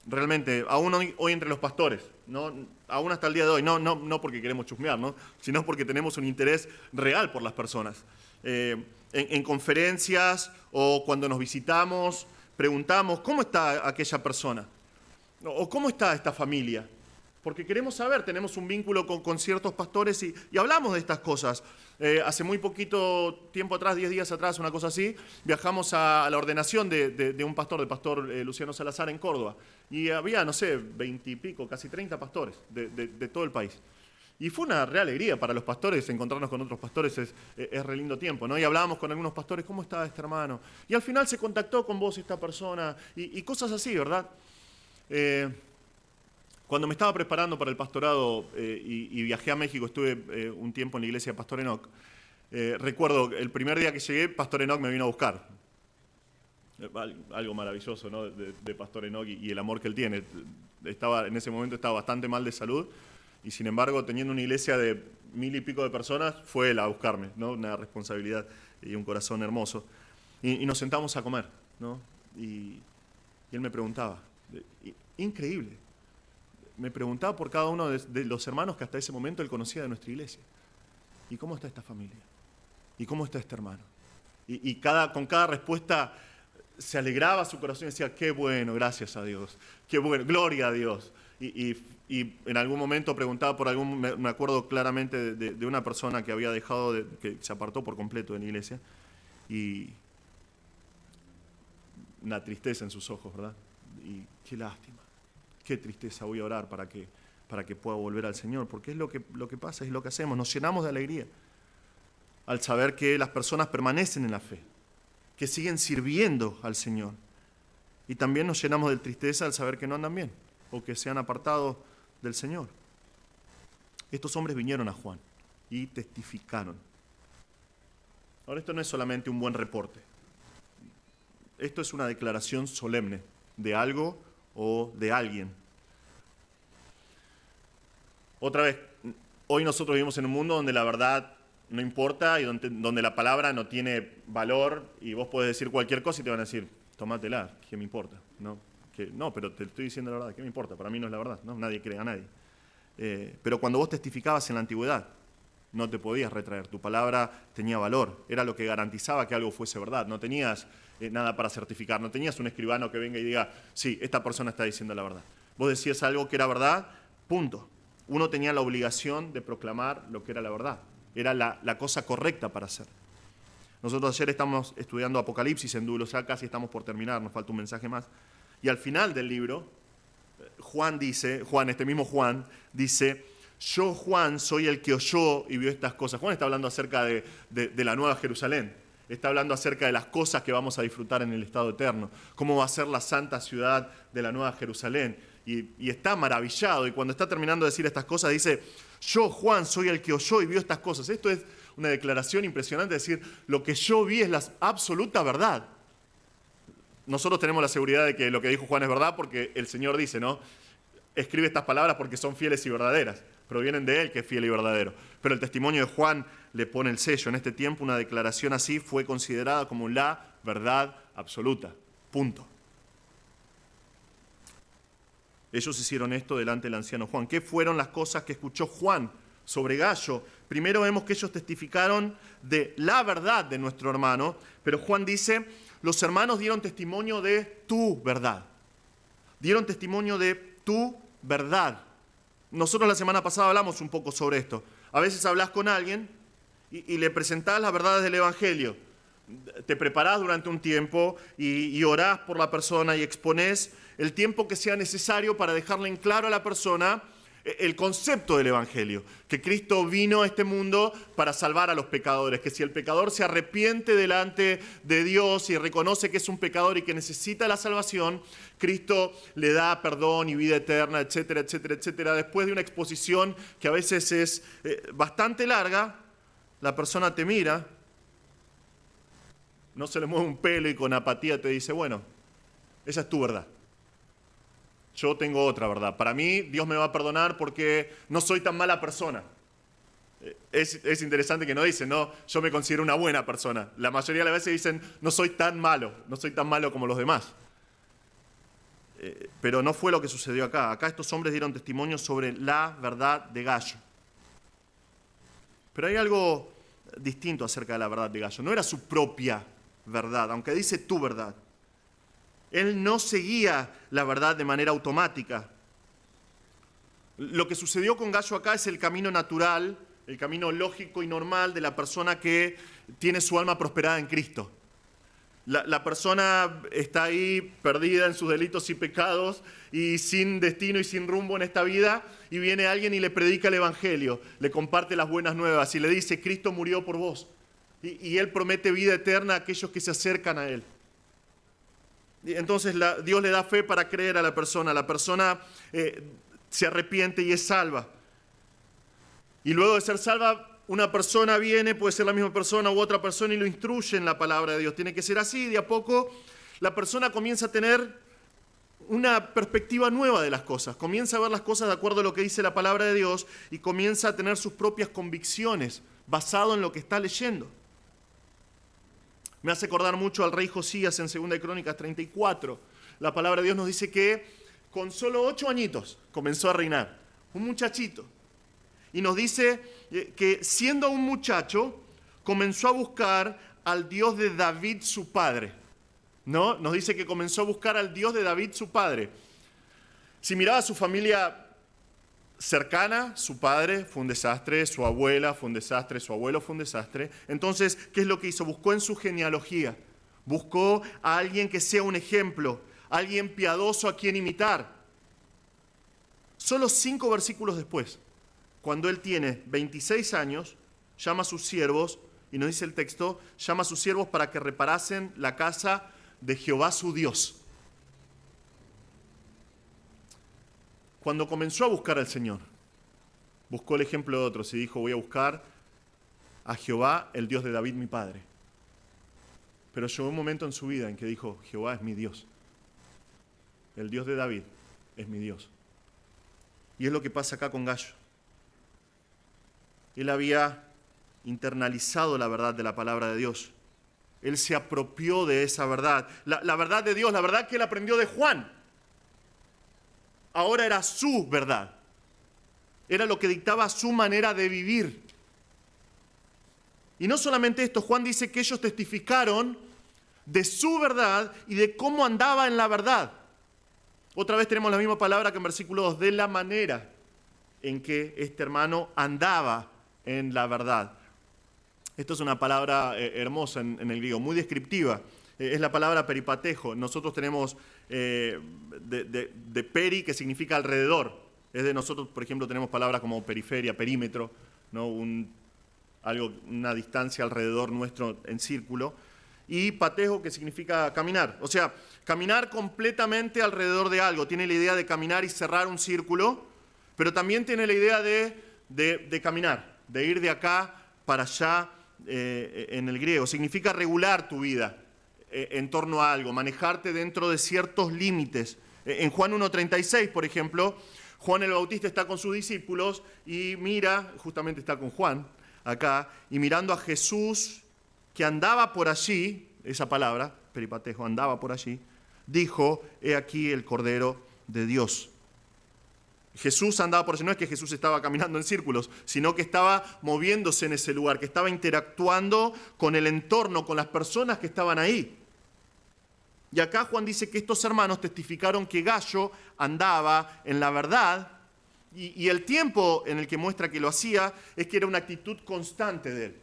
realmente, aún hoy entre los pastores, ¿no? Aún hasta el día de hoy, no porque queremos chusmear, ¿no? Sino porque tenemos un interés real por las personas. En conferencias o cuando nos visitamos, preguntamos, ¿cómo está aquella persona? ¿O cómo está esta familia? Porque queremos saber, tenemos un vínculo con ciertos pastores y hablamos de estas cosas. Hace muy poquito tiempo atrás, 10 días atrás, una cosa así, viajamos a la ordenación de un pastor, del pastor Luciano Salazar en Córdoba. Y había, 20 y pico, casi 30 pastores de todo el país. Y fue una real alegría para los pastores, encontrarnos con otros pastores es re lindo tiempo, ¿no? Y hablábamos con algunos pastores, ¿cómo está este hermano? Y al final se contactó con vos esta persona, y cosas así, ¿verdad? Cuando me estaba preparando para el pastorado y viajé a México, estuve un tiempo en la iglesia de Pastor Enoch, recuerdo el primer día que llegué, Pastor Enoch me vino a buscar. Algo maravilloso, ¿no? de Pastor Enoch y el amor que él tiene. En ese momento estaba bastante mal de salud, y sin embargo, teniendo una iglesia de 1000 y pico de personas, fue él a buscarme, ¿no? Una responsabilidad y un corazón hermoso. Y nos sentamos a comer, ¿no? Y él me preguntaba, increíble, me preguntaba por cada uno de los hermanos que hasta ese momento él conocía de nuestra iglesia. ¿Y cómo está esta familia? ¿Y cómo está este hermano? Y con cada respuesta se alegraba su corazón y decía, qué bueno, gracias a Dios, qué bueno, gloria a Dios. Y en algún momento preguntaba por me acuerdo claramente de una persona que había dejado, que se apartó por completo de la iglesia, y una tristeza en sus ojos, ¿verdad? Y qué lástima, qué tristeza, voy a orar para que pueda volver al Señor, porque es lo que pasa, es lo que hacemos, nos llenamos de alegría al saber que las personas permanecen en la fe, que siguen sirviendo al Señor, y también nos llenamos de tristeza al saber que no andan bien, o que se han apartado del Señor. Estos hombres vinieron a Juan y testificaron. Ahora, esto no es solamente un buen reporte. Esto es una declaración solemne de algo o de alguien. Otra vez, hoy nosotros vivimos en un mundo donde la verdad no importa y donde la palabra no tiene valor y vos podés decir cualquier cosa y te van a decir, tómatela, ¿qué me importa? No, pero te estoy diciendo la verdad, ¿qué me importa? Para mí no es la verdad, ¿no? Nadie cree a nadie. Pero cuando vos testificabas en la antigüedad, no te podías retraer, tu palabra tenía valor, era lo que garantizaba que algo fuese verdad, no tenías nada para certificar, no tenías un escribano que venga y diga, sí, esta persona está diciendo la verdad. Vos decías algo que era verdad, punto. Uno tenía la obligación de proclamar lo que era la verdad, era la cosa correcta para hacer. Nosotros ayer estamos estudiando Apocalipsis en Dulos, ya casi estamos por terminar, nos falta un mensaje más, y al final del libro, este mismo Juan, dice, yo, Juan, soy el que oyó y vio estas cosas. Juan está hablando acerca de la Nueva Jerusalén. Está hablando acerca de las cosas que vamos a disfrutar en el estado eterno. Cómo va a ser la santa ciudad de la Nueva Jerusalén. Y está maravillado. Y cuando está terminando de decir estas cosas, dice, yo, Juan, soy el que oyó y vio estas cosas. Esto es una declaración impresionante. Es decir, lo que yo vi es la absoluta verdad. Nosotros tenemos la seguridad de que lo que dijo Juan es verdad porque el Señor dice, ¿no? Escribe estas palabras porque son fieles y verdaderas. Provienen de Él, que es fiel y verdadero. Pero el testimonio de Juan le pone el sello. En este tiempo una declaración así fue considerada como la verdad absoluta. Punto. Ellos hicieron esto delante del anciano Juan. ¿Qué fueron las cosas que escuchó Juan sobre Gallo? Primero vemos que ellos testificaron de la verdad de nuestro hermano, pero Juan dice, los hermanos dieron testimonio de tu verdad. Dieron testimonio de tu verdad. Nosotros la semana pasada hablamos un poco sobre esto. A veces hablas con alguien y le presentás las verdades del Evangelio. Te preparás durante un tiempo y orás por la persona y exponés el tiempo que sea necesario para dejarle en claro a la persona el concepto del Evangelio, que Cristo vino a este mundo para salvar a los pecadores, que si el pecador se arrepiente delante de Dios y reconoce que es un pecador y que necesita la salvación, Cristo le da perdón y vida eterna, etcétera, etcétera, etcétera. Después de una exposición que a veces es bastante larga, la persona te mira, no se le mueve un pelo y con apatía te dice, bueno, esa es tu verdad. Yo tengo otra verdad. Para mí, Dios me va a perdonar porque no soy tan mala persona. Es interesante que no dicen, no, yo me considero una buena persona. La mayoría de las veces dicen, no soy tan malo como los demás. Pero no fue lo que sucedió acá. Acá estos hombres dieron testimonio sobre la verdad de Gallo. Pero hay algo distinto acerca de la verdad de Gallo. No era su propia verdad, aunque dice tu verdad. Él no seguía la verdad de manera automática. Lo que sucedió con Gallo acá es el camino natural, el camino lógico y normal de la persona que tiene su alma prosperada en Cristo. La persona está ahí perdida en sus delitos y pecados y sin destino y sin rumbo en esta vida, y viene alguien y le predica el Evangelio, le comparte las buenas nuevas y le dice, Cristo murió por vos. Y Él promete vida eterna a aquellos que se acercan a Él. Entonces Dios le da fe para creer a la persona se arrepiente y es salva. Y luego de ser salva, una persona viene, puede ser la misma persona u otra persona, y lo instruye en la palabra de Dios. Tiene que ser así, de a poco la persona comienza a tener una perspectiva nueva de las cosas, comienza a ver las cosas de acuerdo a lo que dice la palabra de Dios y comienza a tener sus propias convicciones basado en lo que está leyendo. Me hace acordar mucho al rey Josías en 2 Crónicas 34. La palabra de Dios nos dice que con solo 8 añitos comenzó a reinar, un muchachito. Y nos dice que siendo un muchacho, comenzó a buscar al Dios de David su padre, ¿no? Nos dice que comenzó a buscar al Dios de David su padre. Si miraba a su familia cercana, su padre fue un desastre, su abuela fue un desastre, su abuelo fue un desastre. Entonces, ¿qué es lo que hizo? Buscó en su genealogía, buscó a alguien que sea un ejemplo, alguien piadoso a quien imitar. Solo 5 versículos después, cuando él tiene 26 años, llama a sus siervos, y nos dice el texto, llama a sus siervos para que reparasen la casa de Jehová su Dios. Cuando comenzó a buscar al Señor, buscó el ejemplo de otros y dijo, voy a buscar a Jehová, el Dios de David mi padre. Pero llegó un momento en su vida en que dijo, Jehová es mi Dios. El Dios de David es mi Dios. Y es lo que pasa acá con Gallo. Él había internalizado la verdad de la palabra de Dios. Él se apropió de esa verdad. La verdad de Dios, la verdad que él aprendió de Juan. Ahora era su verdad. Era lo que dictaba su manera de vivir. Y no solamente esto, Juan dice que ellos testificaron de su verdad y de cómo andaba en la verdad. Otra vez tenemos la misma palabra que en versículo 2, de la manera en que este hermano andaba en la verdad. Esto es una palabra hermosa en el griego, muy descriptiva. Es la palabra peripatejo. Nosotros tenemos de peri, que significa alrededor. Es de nosotros, por ejemplo, tenemos palabras como periferia, perímetro, ¿no? Una distancia alrededor nuestro en círculo. Y patejo, que significa caminar. O sea, caminar completamente alrededor de algo. Tiene la idea de caminar y cerrar un círculo, pero también tiene la idea de caminar, de ir de acá para allá en el griego. Significa regular tu vida en torno a algo, manejarte dentro de ciertos límites. En Juan 1:36, por ejemplo, Juan el Bautista está con sus discípulos y mira, justamente está con Juan acá, y mirando a Jesús que andaba por allí, esa palabra, peripatejo, andaba por allí, dijo, he aquí el Cordero de Dios. Jesús andaba por allí, no es que Jesús estaba caminando en círculos, sino que estaba moviéndose en ese lugar, que estaba interactuando con el entorno, con las personas que estaban ahí. Y acá Juan dice que estos hermanos testificaron que Gallo andaba en la verdad, y el tiempo en el que muestra que lo hacía es que era una actitud constante de él,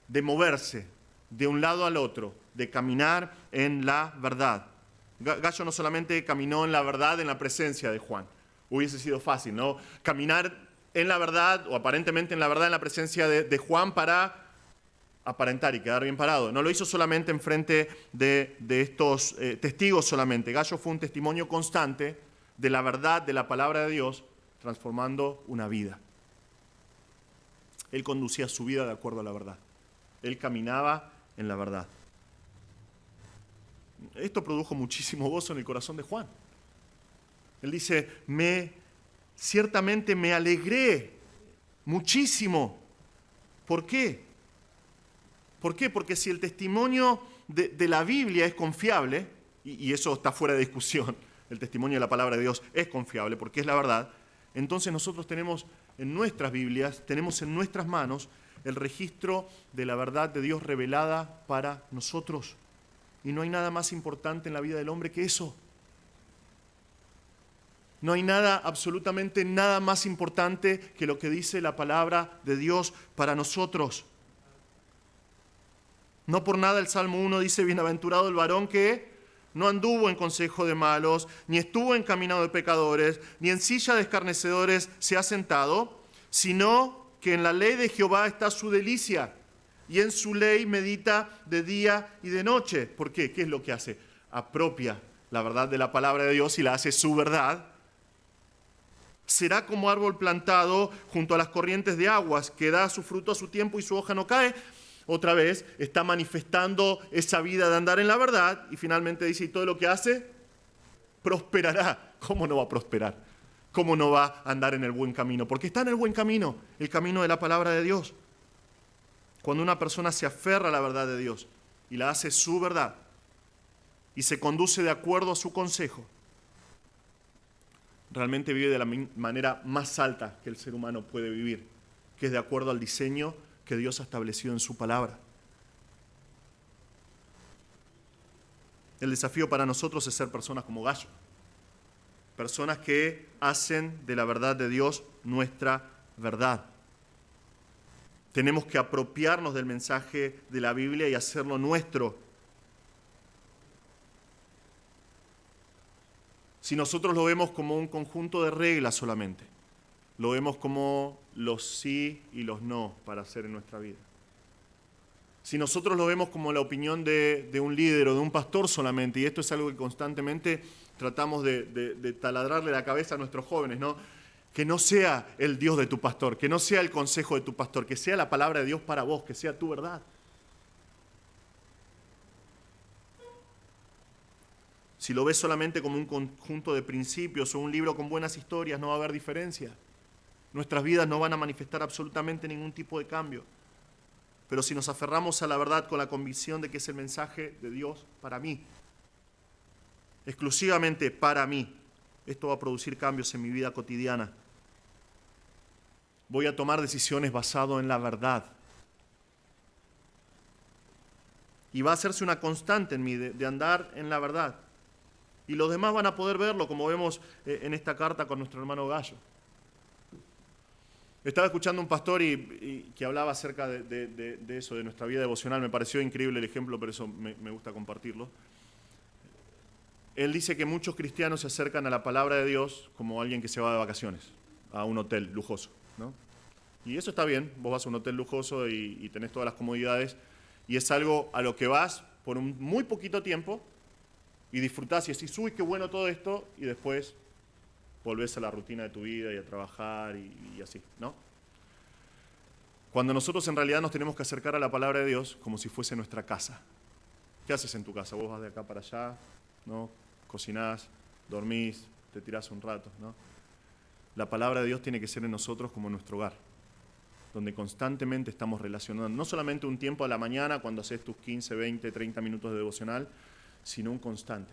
de moverse de un lado al otro, de caminar en la verdad. Gallo no solamente caminó en la verdad en la presencia de Juan, hubiese sido fácil, ¿no? Caminar en la verdad, o aparentemente en la verdad, en la presencia de Juan para aparentar y quedar bien parado. No lo hizo solamente en frente de estos testigos solamente. Gallo fue un testimonio constante de la verdad, de la palabra de Dios, transformando una vida. Él conducía su vida de acuerdo a la verdad. Él caminaba en la verdad. Esto produjo muchísimo gozo en el corazón de Juan. Él dice, ciertamente me alegré muchísimo. ¿Por qué? ¿Por qué? Porque si el testimonio de la Biblia es confiable, y eso está fuera de discusión, el testimonio de la palabra de Dios es confiable porque es la verdad, entonces nosotros tenemos en nuestras Biblias, tenemos en nuestras manos el registro de la verdad de Dios revelada para nosotros. Y no hay nada más importante en la vida del hombre que eso. No hay nada, absolutamente nada más importante que lo que dice la palabra de Dios para nosotros. No por nada el Salmo 1 dice, bienaventurado el varón que no anduvo en consejo de malos, ni estuvo encaminado de pecadores, ni en silla de escarnecedores se ha sentado, sino que en la ley de Jehová está su delicia, y en su ley medita de día y de noche. ¿Por qué? ¿Qué es lo que hace? Apropia la verdad de la palabra de Dios y la hace su verdad. Será como árbol plantado junto a las corrientes de aguas, que da su fruto a su tiempo y su hoja no cae. Otra vez está manifestando esa vida de andar en la verdad y finalmente dice, y todo lo que hace, prosperará. ¿Cómo no va a prosperar? ¿Cómo no va a andar en el buen camino? Porque está en el buen camino, el camino de la palabra de Dios. Cuando una persona se aferra a la verdad de Dios y la hace su verdad y se conduce de acuerdo a su consejo, realmente vive de la manera más alta que el ser humano puede vivir, que es de acuerdo al diseño que Dios ha establecido en su palabra. El desafío para nosotros es ser personas como Gallo, personas que hacen de la verdad de Dios nuestra verdad. Tenemos que apropiarnos del mensaje de la Biblia y hacerlo nuestro. Si nosotros lo vemos como un conjunto de reglas solamente, lo vemos como los sí y los no para hacer en nuestra vida. Si nosotros lo vemos como la opinión de un líder o de un pastor solamente, y esto es algo que constantemente tratamos de taladrarle la cabeza a nuestros jóvenes, ¿no? Que no sea el Dios de tu pastor, que no sea el consejo de tu pastor, que sea la palabra de Dios para vos, que sea tu verdad. Si lo ves solamente como un conjunto de principios o un libro con buenas historias, no va a haber diferencia. Nuestras vidas no van a manifestar absolutamente ningún tipo de cambio. Pero si nos aferramos a la verdad con la convicción de que es el mensaje de Dios para mí, exclusivamente para mí, esto va a producir cambios en mi vida cotidiana. Voy a tomar decisiones basadas en la verdad. Y va a hacerse una constante en mí de andar en la verdad. Y los demás van a poder verlo, como vemos en esta carta con nuestro hermano Gallo. Estaba escuchando un pastor y que hablaba acerca de eso, de nuestra vida devocional. Me pareció increíble el ejemplo, por eso me gusta compartirlo. Él dice que muchos cristianos se acercan a la palabra de Dios como alguien que se va de vacaciones a un hotel lujoso, ¿no? Y eso está bien, vos vas a un hotel lujoso y tenés todas las comodidades, y es algo a lo que vas por un muy poquito tiempo y disfrutás y decís, uy, qué bueno todo esto, y después volvés a la rutina de tu vida y a trabajar y así, ¿no? Cuando nosotros en realidad nos tenemos que acercar a la palabra de Dios como si fuese nuestra casa. ¿Qué haces en tu casa? Vos vas de acá para allá, ¿no? Cocinás, dormís, te tirás un rato, ¿no? La palabra de Dios tiene que ser en nosotros como nuestro hogar, donde constantemente estamos relacionando, no solamente un tiempo a la mañana cuando haces tus 15, 20, 30 minutos de devocional, sino un constante.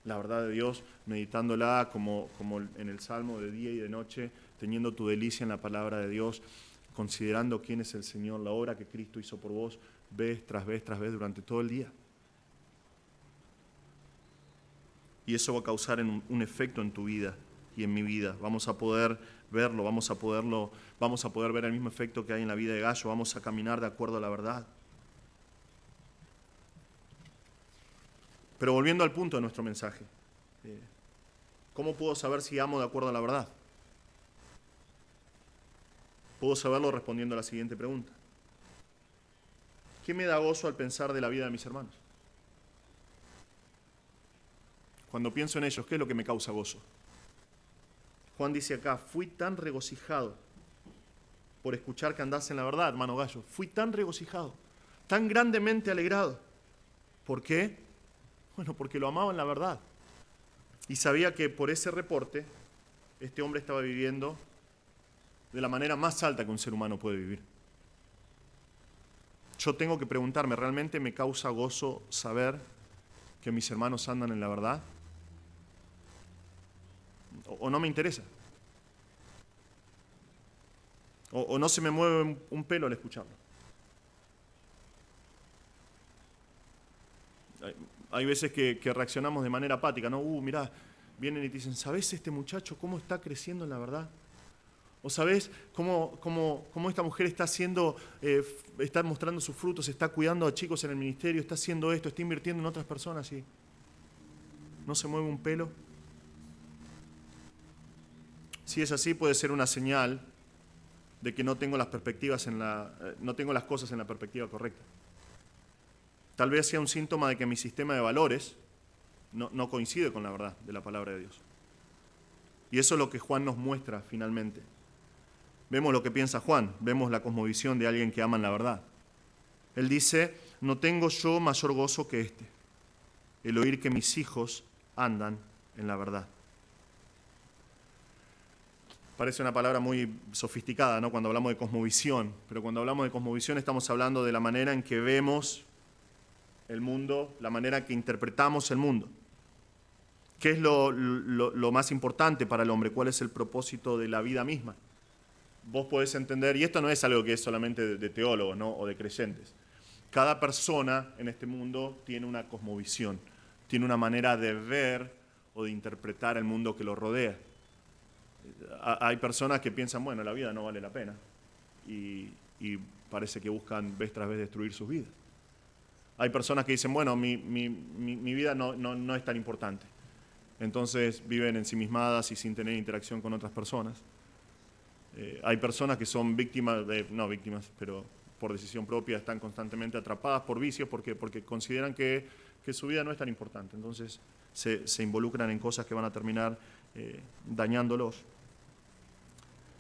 La verdad de Dios, meditándola como en el Salmo de día y de noche, teniendo tu delicia en la palabra de Dios, considerando quién es el Señor, la obra que Cristo hizo por vos, vez tras vez tras vez durante todo el día. Y eso va a causar un efecto en tu vida y en mi vida. Vamos a poder verlo, vamos a poder ver el mismo efecto que hay en la vida de Gallo, vamos a caminar de acuerdo a la verdad. Pero volviendo al punto de nuestro mensaje, ¿cómo puedo saber si amo de acuerdo a la verdad? Puedo saberlo respondiendo a la siguiente pregunta. ¿Qué me da gozo al pensar de la vida de mis hermanos? Cuando pienso en ellos, ¿qué es lo que me causa gozo? Juan dice acá, fui tan regocijado por escuchar que andás en la verdad, hermano Gallo. Fui tan regocijado, tan grandemente alegrado. ¿Por qué? Bueno, porque lo amaba en la verdad. Y sabía que por ese reporte, este hombre estaba viviendo de la manera más alta que un ser humano puede vivir. Yo tengo que preguntarme, ¿realmente me causa gozo saber que mis hermanos andan en la verdad? ¿O no me interesa? ¿O no se me mueve un pelo al escucharlo? Hay veces que reaccionamos de manera apática, ¿no? Mirá, vienen y te dicen, ¿sabés este muchacho cómo está creciendo en la verdad? ¿O sabés cómo esta mujer está está mostrando sus frutos, está cuidando a chicos en el ministerio, está haciendo esto, está invirtiendo en otras personas y no se mueve un pelo? Si es así, puede ser una señal de que no tengo las cosas en la perspectiva correcta. Tal vez sea un síntoma de que mi sistema de valores no coincide con la verdad de la palabra de Dios. Y eso es lo que Juan nos muestra finalmente. Vemos lo que piensa Juan, vemos la cosmovisión de alguien que ama la verdad. Él dice, no tengo yo mayor gozo que este, el oír que mis hijos andan en la verdad. Parece una palabra muy sofisticada, ¿no? Cuando hablamos de cosmovisión, pero cuando hablamos de cosmovisión estamos hablando de la manera en que vemos el mundo, la manera en que interpretamos el mundo. ¿Qué es lo más importante para el hombre? ¿Cuál es el propósito de la vida misma? Vos podés entender, y esto no es algo que es solamente de teólogos, ¿no? O de creyentes. Cada persona en este mundo tiene una cosmovisión, tiene una manera de ver o de interpretar el mundo que lo rodea. Hay personas que piensan, bueno, la vida no vale la pena, y parece que buscan vez tras vez destruir sus vidas. Hay personas que dicen, bueno, mi vida no es tan importante. Entonces viven ensimismadas y sin tener interacción con otras personas. Hay personas que son víctimas, no víctimas, pero por decisión propia están constantemente atrapadas por vicios porque consideran que su vida no es tan importante. Entonces se involucran en cosas que van a terminar dañándolos.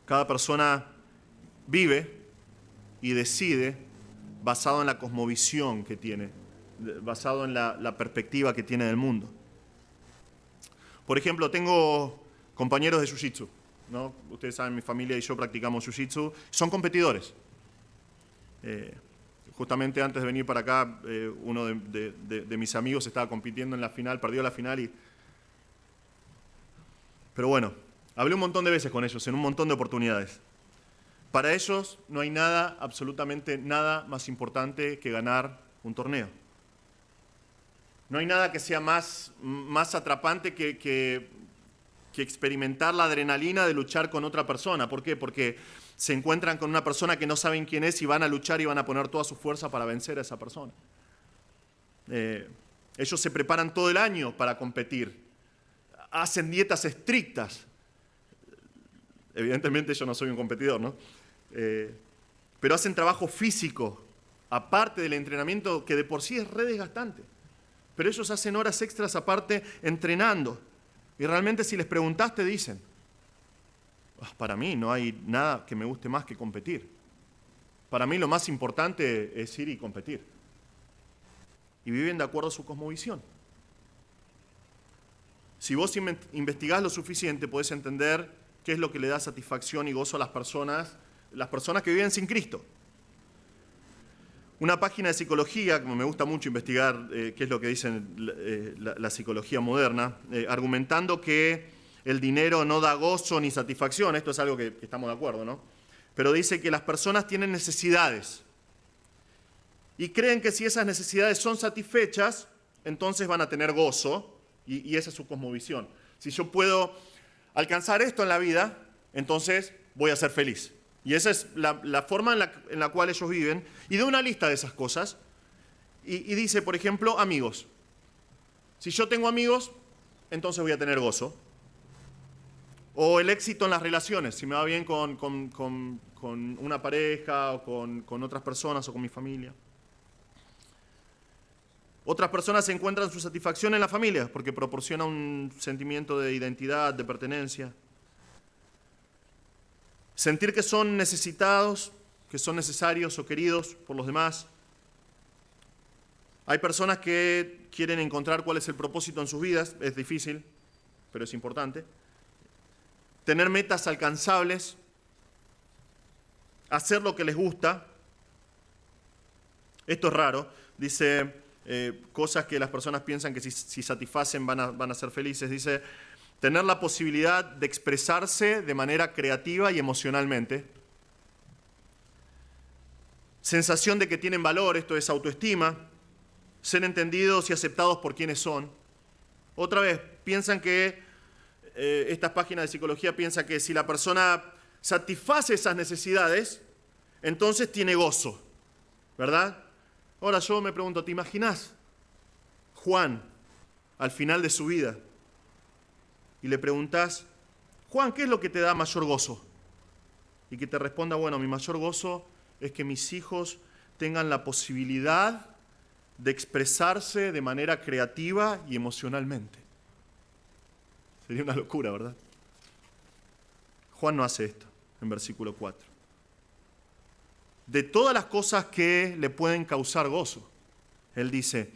Cada persona vive y decide basado en la cosmovisión que tiene, basado en la perspectiva que tiene del mundo. Por ejemplo, tengo compañeros de Jiu-Jitsu, ¿no? Ustedes saben, mi familia y yo practicamos Jiu-Jitsu. Son competidores. Justamente antes de venir para acá, uno de mis amigos estaba compitiendo en la final, perdió la final. Pero bueno, hablé un montón de veces con ellos, en un montón de oportunidades. Para ellos no hay nada, absolutamente nada más importante que ganar un torneo. No hay nada que sea más atrapante que experimentar la adrenalina de luchar con otra persona. ¿Por qué? Porque se encuentran con una persona que no saben quién es y van a luchar y van a poner toda su fuerza para vencer a esa persona. Ellos se preparan todo el año para competir. Hacen dietas estrictas. Evidentemente yo no soy un competidor, ¿no? Pero hacen trabajo físico, aparte del entrenamiento que de por sí es re desgastante. Pero ellos hacen horas extras aparte entrenando. Y realmente si les preguntás te dicen, para mí no hay nada que me guste más que competir. Para mí lo más importante es ir y competir. Y viven de acuerdo a su cosmovisión. Si vos investigás lo suficiente, podés entender qué es lo que le da satisfacción y gozo a las personas que viven sin Cristo. Una página de psicología, como me gusta mucho investigar qué es lo que dice la psicología moderna, argumentando que el dinero no da gozo ni satisfacción, esto es algo que estamos de acuerdo, ¿no? Pero dice que las personas tienen necesidades y creen que si esas necesidades son satisfechas, entonces van a tener gozo y esa es su cosmovisión. Si yo puedo alcanzar esto en la vida, entonces voy a ser feliz. Y esa es la forma en la cual ellos viven. Y de una lista de esas cosas. Y dice, por ejemplo, amigos. Si yo tengo amigos, entonces voy a tener gozo. O el éxito en las relaciones. Si me va bien con una pareja o con otras personas o con mi familia. Otras personas encuentran su satisfacción en la familia porque proporciona un sentimiento de identidad, de pertenencia. Sentir que son necesitados, que son necesarios o queridos por los demás. Hay personas que quieren encontrar cuál es el propósito en sus vidas, es difícil, pero es importante. Tener metas alcanzables, hacer lo que les gusta. Esto es raro, dice cosas que las personas piensan que si satisfacen van a ser felices. Dice, tener la posibilidad de expresarse de manera creativa y emocionalmente. Sensación de que tienen valor, esto es autoestima. Ser entendidos y aceptados por quienes son. Otra vez, piensan que, estas páginas de psicología piensan que si la persona satisface esas necesidades, entonces tiene gozo, ¿verdad? Ahora yo me pregunto, ¿te imaginas Juan al final de su vida? Y le preguntás, Juan, ¿qué es lo que te da mayor gozo? Y que te responda, bueno, mi mayor gozo es que mis hijos tengan la posibilidad de expresarse de manera creativa y emocionalmente. Sería una locura, ¿verdad? Juan no hace esto, en versículo 4. De todas las cosas que le pueden causar gozo, él dice,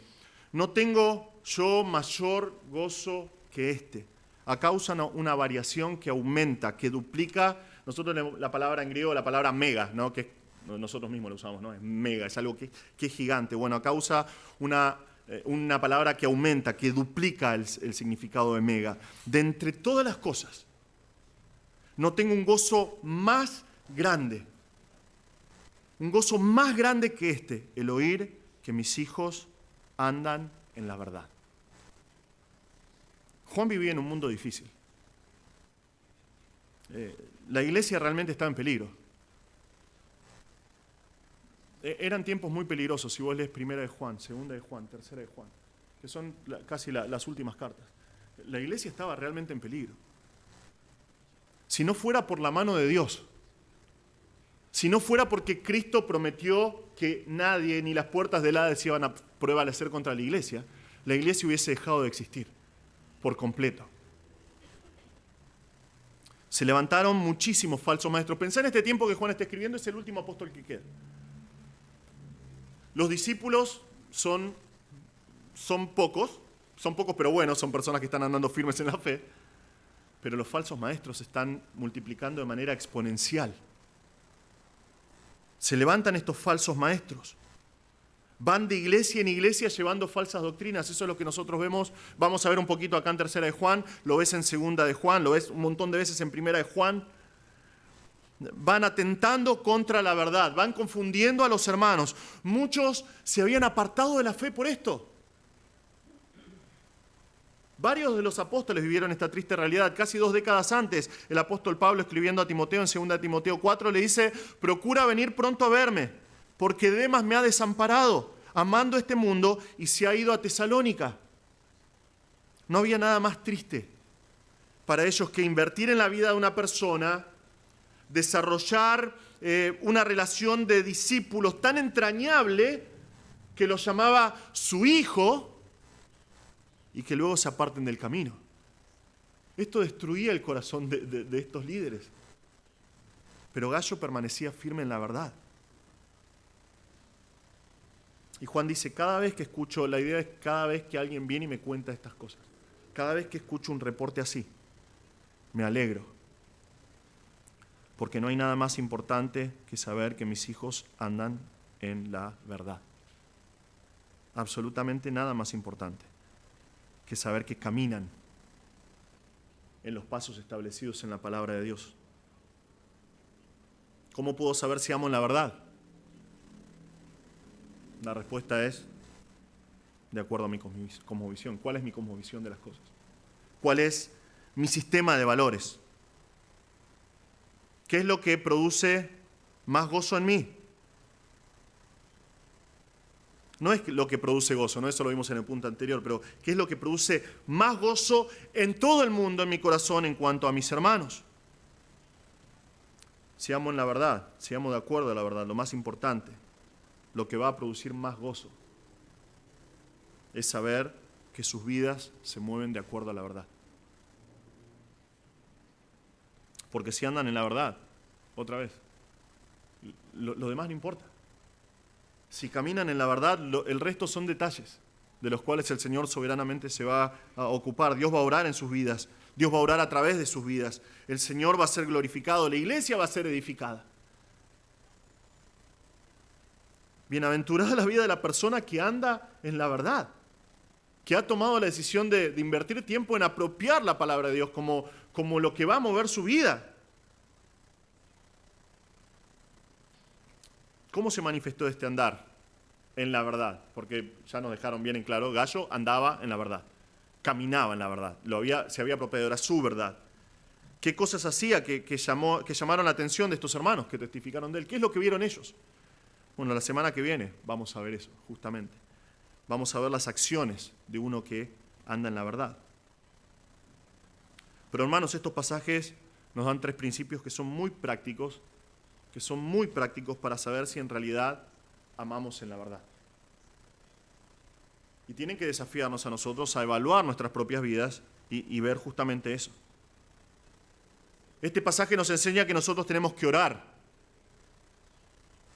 no tengo yo mayor gozo que este. Acá usan una variación que aumenta, que duplica. Nosotros tenemos la palabra en griego, la palabra mega, ¿no? Que nosotros mismos la usamos, ¿no? Es mega, es algo que es gigante. Bueno, acá usa una una palabra que aumenta, que duplica el significado de mega. De entre todas las cosas, no tengo un gozo más grande, que este, el oír que mis hijos andan en la verdad. Juan vivía en un mundo difícil. La iglesia realmente estaba en peligro. Eran tiempos muy peligrosos, si vos lees Primera de Juan, Segunda de Juan, Tercera de Juan, que son casi las últimas cartas. La iglesia estaba realmente en peligro. Si no fuera por la mano de Dios, si no fuera porque Cristo prometió que nadie, ni las puertas del Hades iban a prevalecer contra la iglesia hubiese dejado de existir por completo. Se levantaron muchísimos falsos maestros. Pensá en este tiempo que Juan está escribiendo, es el último apóstol que queda. Los discípulos son pocos pero buenos, son personas que están andando firmes en la fe, pero los falsos maestros se están multiplicando de manera exponencial. Se levantan estos falsos maestros. Van de iglesia en iglesia llevando falsas doctrinas. Eso es lo que nosotros vemos. Vamos a ver un poquito acá en Tercera de Juan, lo ves en Segunda de Juan, lo ves un montón de veces en Primera de Juan. Van atentando contra la verdad, van confundiendo a los hermanos. Muchos se habían apartado de la fe por esto. Varios de los apóstoles vivieron esta triste realidad. Casi 2 décadas antes, el apóstol Pablo, escribiendo a Timoteo en 2 Timoteo 4, le dice: procura venir pronto a verme, porque Demas me ha desamparado, amando este mundo, y se ha ido a Tesalónica. No había nada más triste para ellos que invertir en la vida de una persona, desarrollar una relación de discípulos tan entrañable que los llamaba su hijo, y que luego se aparten del camino. Esto destruía el corazón de estos líderes. Pero Gallo permanecía firme en la verdad. Y Juan dice, la idea es cada vez que alguien viene y me cuenta estas cosas, cada vez que escucho un reporte así, me alegro. Porque no hay nada más importante que saber que mis hijos andan en la verdad. Absolutamente nada más importante que saber que caminan en los pasos establecidos en la palabra de Dios. ¿Cómo puedo saber si amo en la verdad? La respuesta es de acuerdo a mi cosmovisión. ¿Cuál es mi cosmovisión de las cosas? ¿Cuál es mi sistema de valores? ¿Qué es lo que produce más gozo en mí? No es lo que produce gozo, ¿no? Eso lo vimos en el punto anterior, pero ¿qué es lo que produce más gozo en todo el mundo, en mi corazón, en cuanto a mis hermanos? Si amo en la verdad, si amo de acuerdo a la verdad, lo más importante, lo que va a producir más gozo, es saber que sus vidas se mueven de acuerdo a la verdad. Porque si andan en la verdad, otra vez, lo demás no importa. Si caminan en la verdad, el resto son detalles de los cuales el Señor soberanamente se va a ocupar. Dios va a orar en sus vidas, Dios va a orar a través de sus vidas. El Señor va a ser glorificado, la iglesia va a ser edificada. Bienaventurada la vida de la persona que anda en la verdad, que ha tomado la decisión de invertir tiempo en apropiar la palabra de Dios como lo que va a mover su vida. ¿Cómo se manifestó este andar en la verdad? Porque ya nos dejaron bien en claro, Gallo andaba en la verdad, caminaba en la verdad, se había apropiado, era su verdad. ¿Qué cosas hacía que llamaron la atención de estos hermanos que testificaron de él? ¿Qué es lo que vieron ellos? Bueno, la semana que viene vamos a ver eso, justamente. Vamos a ver las acciones de uno que anda en la verdad. Pero hermanos, estos pasajes nos dan 3 principios que son muy prácticos para saber si en realidad amamos en la verdad. Y tienen que desafiarnos a nosotros a evaluar nuestras propias vidas y ver justamente eso. Este pasaje nos enseña que nosotros tenemos que orar.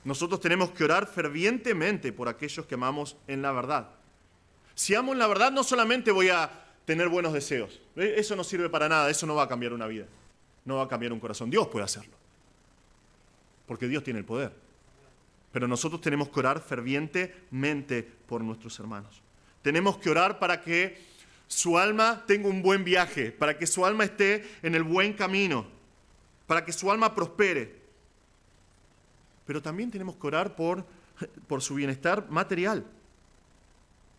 Nosotros tenemos que orar fervientemente por aquellos que amamos en la verdad. Si amo en la verdad, no solamente voy a tener buenos deseos. Eso no sirve para nada, eso no va a cambiar una vida. No va a cambiar un corazón. Dios puede hacerlo. Porque Dios tiene el poder. Pero nosotros tenemos que orar fervientemente por nuestros hermanos. Tenemos que orar para que su alma tenga un buen viaje, para que su alma esté en el buen camino, para que su alma prospere. Pero también tenemos que orar por su bienestar material.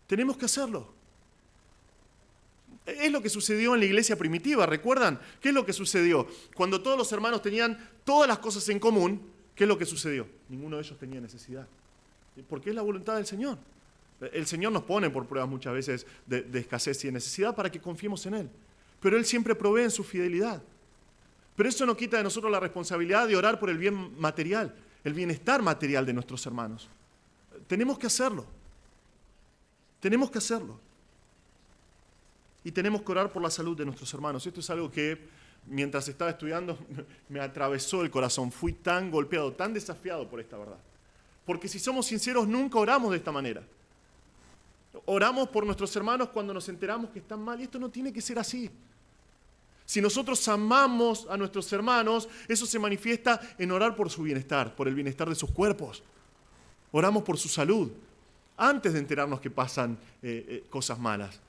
Tenemos que hacerlo. Es lo que sucedió en la iglesia primitiva, ¿recuerdan? ¿Qué es lo que sucedió? Cuando todos los hermanos tenían todas las cosas en común, ¿qué es lo que sucedió? Ninguno de ellos tenía necesidad. Porque es la voluntad del Señor. El Señor nos pone por pruebas muchas veces de escasez y de necesidad para que confiemos en Él. Pero Él siempre provee en su fidelidad. Pero eso no quita de nosotros la responsabilidad de orar por el bien material, el bienestar material de nuestros hermanos. Tenemos que hacerlo. Tenemos que hacerlo. Y tenemos que orar por la salud de nuestros hermanos. Esto es algo que, mientras estaba estudiando, me atravesó el corazón. Fui tan golpeado, tan desafiado por esta verdad. Porque si somos sinceros, nunca oramos de esta manera. Oramos por nuestros hermanos cuando nos enteramos que están mal, y esto no tiene que ser así. Si nosotros amamos a nuestros hermanos, eso se manifiesta en orar por su bienestar, por el bienestar de sus cuerpos. Oramos por su salud, antes de enterarnos que pasan cosas malas,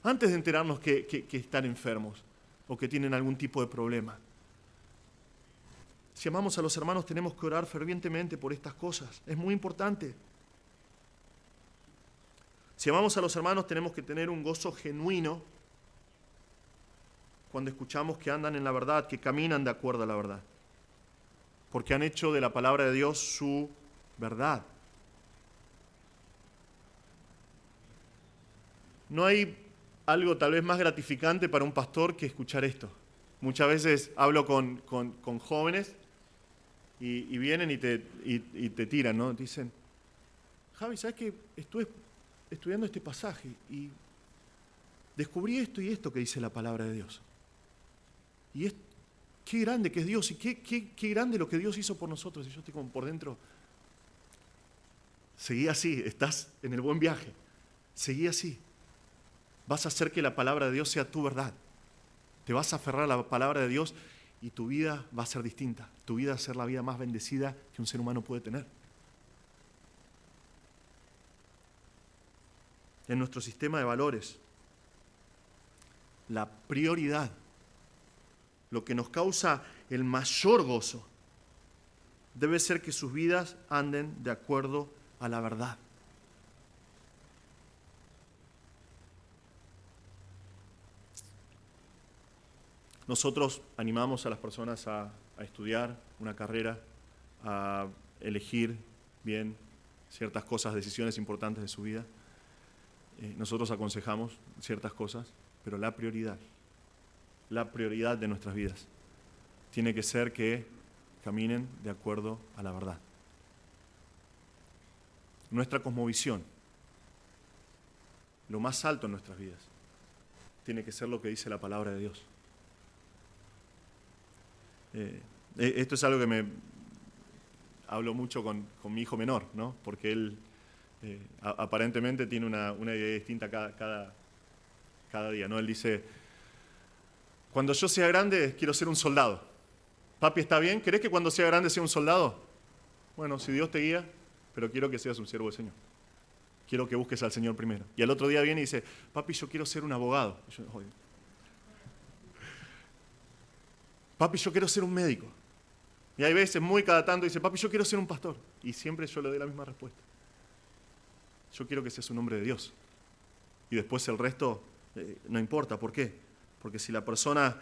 antes de enterarnos que están enfermos o que tienen algún tipo de problema. Si amamos a los hermanos, tenemos que orar fervientemente por estas cosas. Es muy importante. Si amamos a los hermanos, tenemos que tener un gozo genuino cuando escuchamos que andan en la verdad, que caminan de acuerdo a la verdad, porque han hecho de la palabra de Dios su verdad. No hay algo tal vez más gratificante para un pastor que escuchar esto. Muchas veces hablo con jóvenes y vienen y te tiran, ¿no? Dicen, Javi, ¿sabes qué? Estuve estudiando este pasaje y descubrí esto y esto que dice la palabra de Dios. Y qué grande que es Dios y qué grande lo que Dios hizo por nosotros. Y yo estoy como por dentro. Seguí así, estás en el buen viaje. Seguí así. Vas a hacer que la palabra de Dios sea tu verdad. Te vas a aferrar a la palabra de Dios y tu vida va a ser distinta. Tu vida va a ser la vida más bendecida que un ser humano puede tener. En nuestro sistema de valores, la prioridad, lo que nos causa el mayor gozo, debe ser que sus vidas anden de acuerdo a la verdad. Nosotros animamos a las personas a estudiar una carrera, a elegir bien ciertas cosas, decisiones importantes de su vida. Nosotros aconsejamos ciertas cosas, pero la prioridad de nuestras vidas tiene que ser que caminen de acuerdo a la verdad. Nuestra cosmovisión, lo más alto en nuestras vidas, tiene que ser lo que dice la palabra de Dios. Esto es algo que me hablo mucho con mi hijo menor, ¿no? Porque él aparentemente tiene una idea distinta cada día, ¿no? Él dice, cuando yo sea grande quiero ser un soldado. Papi, ¿está bien? ¿Querés que cuando sea grande sea un soldado? Bueno, si Dios te guía, pero quiero que seas un siervo del Señor. Quiero que busques al Señor primero. Y al otro día viene y dice, papi, yo quiero ser un abogado. Y yo, oye, papi, yo quiero ser un médico. Y hay veces, muy cada tanto, dice, papi, yo quiero ser un pastor. Y siempre yo le doy la misma respuesta. Yo quiero que seas un hombre de Dios. Y después el resto no importa. ¿Por qué? Porque si la persona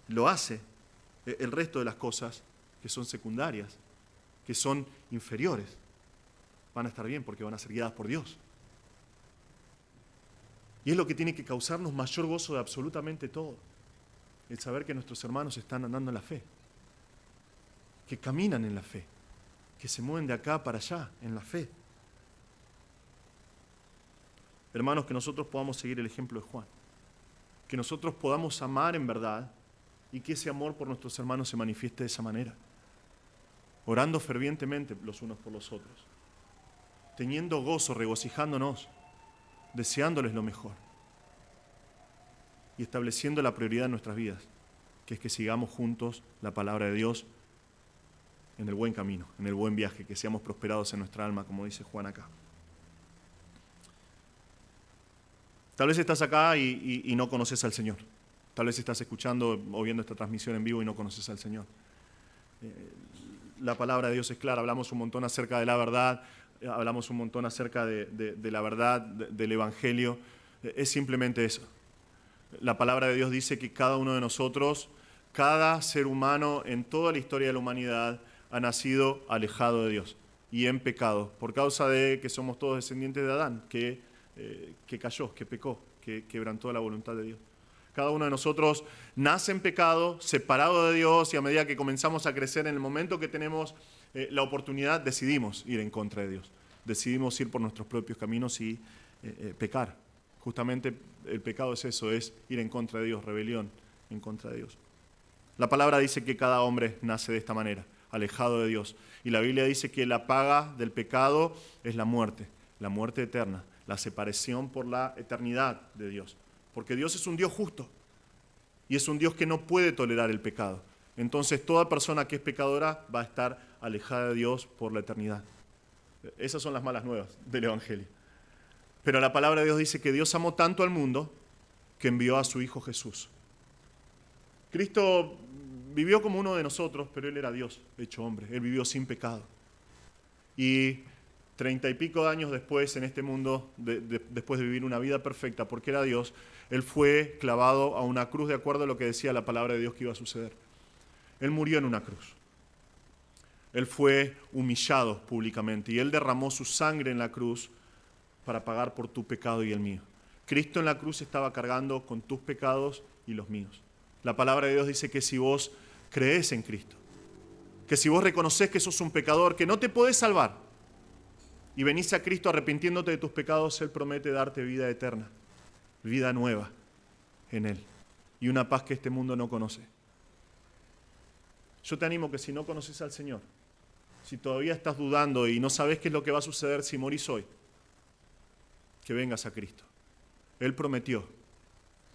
lo hace, el resto de las cosas que son secundarias, que son inferiores, van a estar bien porque van a ser guiadas por Dios. Y es lo que tiene que causarnos mayor gozo de absolutamente todo. El saber que nuestros hermanos están andando en la fe, que caminan en la fe, que se mueven de acá para allá en la fe. Hermanos, que nosotros podamos seguir el ejemplo de Juan, que nosotros podamos amar en verdad y que ese amor por nuestros hermanos se manifieste de esa manera, orando fervientemente los unos por los otros, teniendo gozo, regocijándonos, deseándoles lo mejor y estableciendo la prioridad en nuestras vidas, que es que sigamos juntos la palabra de Dios en el buen camino, en el buen viaje, que seamos prosperados en nuestra alma, como dice Juan acá. Tal vez estás acá y no conoces al Señor. Tal vez estás escuchando o viendo esta transmisión en vivo y no conoces al Señor. La palabra de Dios es clara, hablamos un montón acerca de la verdad, hablamos un montón acerca de la verdad, del Evangelio. Es simplemente eso. La palabra de Dios dice que cada uno de nosotros, cada ser humano en toda la historia de la humanidad ha nacido alejado de Dios y en pecado, por causa de que somos todos descendientes de Adán, que cayó, que pecó, que quebrantó la voluntad de Dios. Cada uno de nosotros nace en pecado, separado de Dios, y a medida que comenzamos a crecer, en el momento que tenemos la oportunidad, decidimos ir en contra de Dios. Decidimos ir por nuestros propios caminos y pecar. Justamente el pecado es eso, es ir en contra de Dios, rebelión en contra de Dios. La palabra dice que cada hombre nace de esta manera, alejado de Dios. Y la Biblia dice que la paga del pecado es la muerte eterna, la separación por la eternidad de Dios. Porque Dios es un Dios justo y es un Dios que no puede tolerar el pecado. Entonces toda persona que es pecadora va a estar alejada de Dios por la eternidad. Esas son las malas nuevas del Evangelio. Pero la palabra de Dios dice que Dios amó tanto al mundo que envió a su Hijo Jesús. Cristo vivió como uno de nosotros, pero Él era Dios hecho hombre. Él vivió sin pecado. Y 30 y pico de años después en este mundo, después de vivir una vida perfecta, porque era Dios, Él fue clavado a una cruz de acuerdo a lo que decía la palabra de Dios que iba a suceder. Él murió en una cruz. Él fue humillado públicamente y Él derramó su sangre en la cruz para pagar por tu pecado y el mío. Cristo en la cruz estaba cargando con tus pecados y los míos. La palabra de Dios dice que si vos crees en Cristo, que si vos reconoces que sos un pecador, que no te podés salvar, y venís a Cristo arrepintiéndote de tus pecados, Él promete darte vida eterna, vida nueva en Él, y una paz que este mundo no conoce. Yo te animo que si no conoces al Señor, si todavía estás dudando y no sabes qué es lo que va a suceder si morís hoy, que vengas a Cristo. Él prometió,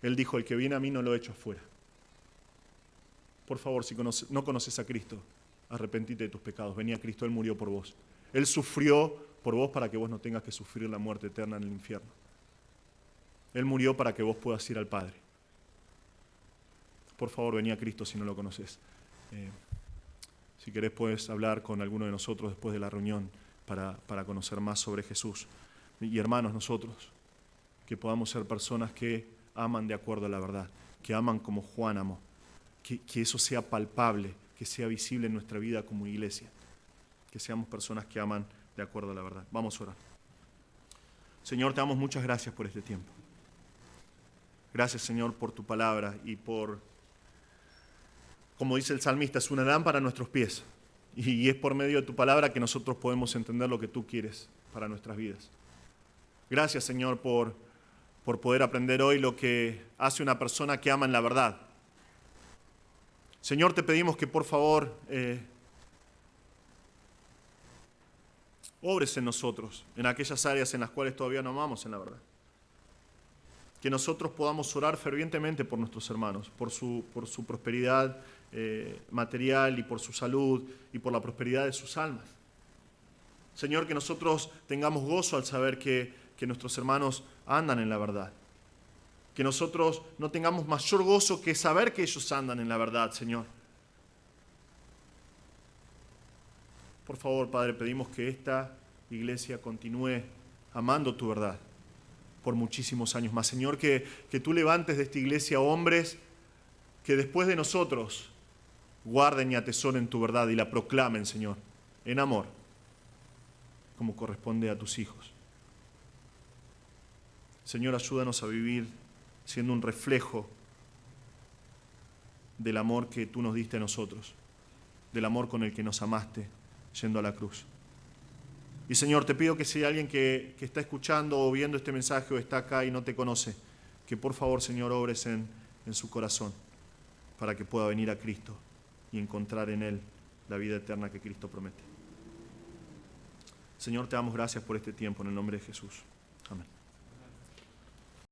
Él dijo, el que viene a mí no lo echo afuera. Por favor, si no conoces a Cristo, arrepentite de tus pecados. Vení a Cristo, Él murió por vos. Él sufrió por vos para que vos no tengas que sufrir la muerte eterna en el infierno. Él murió para que vos puedas ir al Padre. Por favor, vení a Cristo si no lo conoces. Si querés puedes hablar con alguno de nosotros después de la reunión para conocer más sobre Jesús. Y hermanos, nosotros, que podamos ser personas que aman de acuerdo a la verdad, que aman como Juan amó, que eso sea palpable, que sea visible en nuestra vida como iglesia, que seamos personas que aman de acuerdo a la verdad. Vamos a orar. Señor, te damos muchas gracias por este tiempo. Gracias, Señor, por tu palabra y por, como dice el salmista, es una lámpara a nuestros pies. Y es por medio de tu palabra que nosotros podemos entender lo que tú quieres para nuestras vidas. Gracias, Señor, por poder aprender hoy lo que hace una persona que ama en la verdad. Señor, te pedimos que por favor obres en nosotros, en aquellas áreas en las cuales todavía no amamos en la verdad. Que nosotros podamos orar fervientemente por nuestros hermanos, por su prosperidad material y por su salud y por la prosperidad de sus almas. Señor, que nosotros tengamos gozo al saber que nuestros hermanos andan en la verdad. Que nosotros no tengamos mayor gozo que saber que ellos andan en la verdad, Señor. Por favor, Padre, pedimos que esta iglesia continúe amando tu verdad por muchísimos años más. Señor, que tú levantes de esta iglesia hombres que después de nosotros guarden y atesoren tu verdad y la proclamen, Señor, en amor, como corresponde a tus hijos. Señor, ayúdanos a vivir siendo un reflejo del amor que tú nos diste a nosotros, del amor con el que nos amaste yendo a la cruz. Y Señor, te pido que si hay alguien que está escuchando o viendo este mensaje o está acá y no te conoce, que por favor, Señor, obres en su corazón para que pueda venir a Cristo y encontrar en Él la vida eterna que Cristo promete. Señor, te damos gracias por este tiempo en el nombre de Jesús. Amén.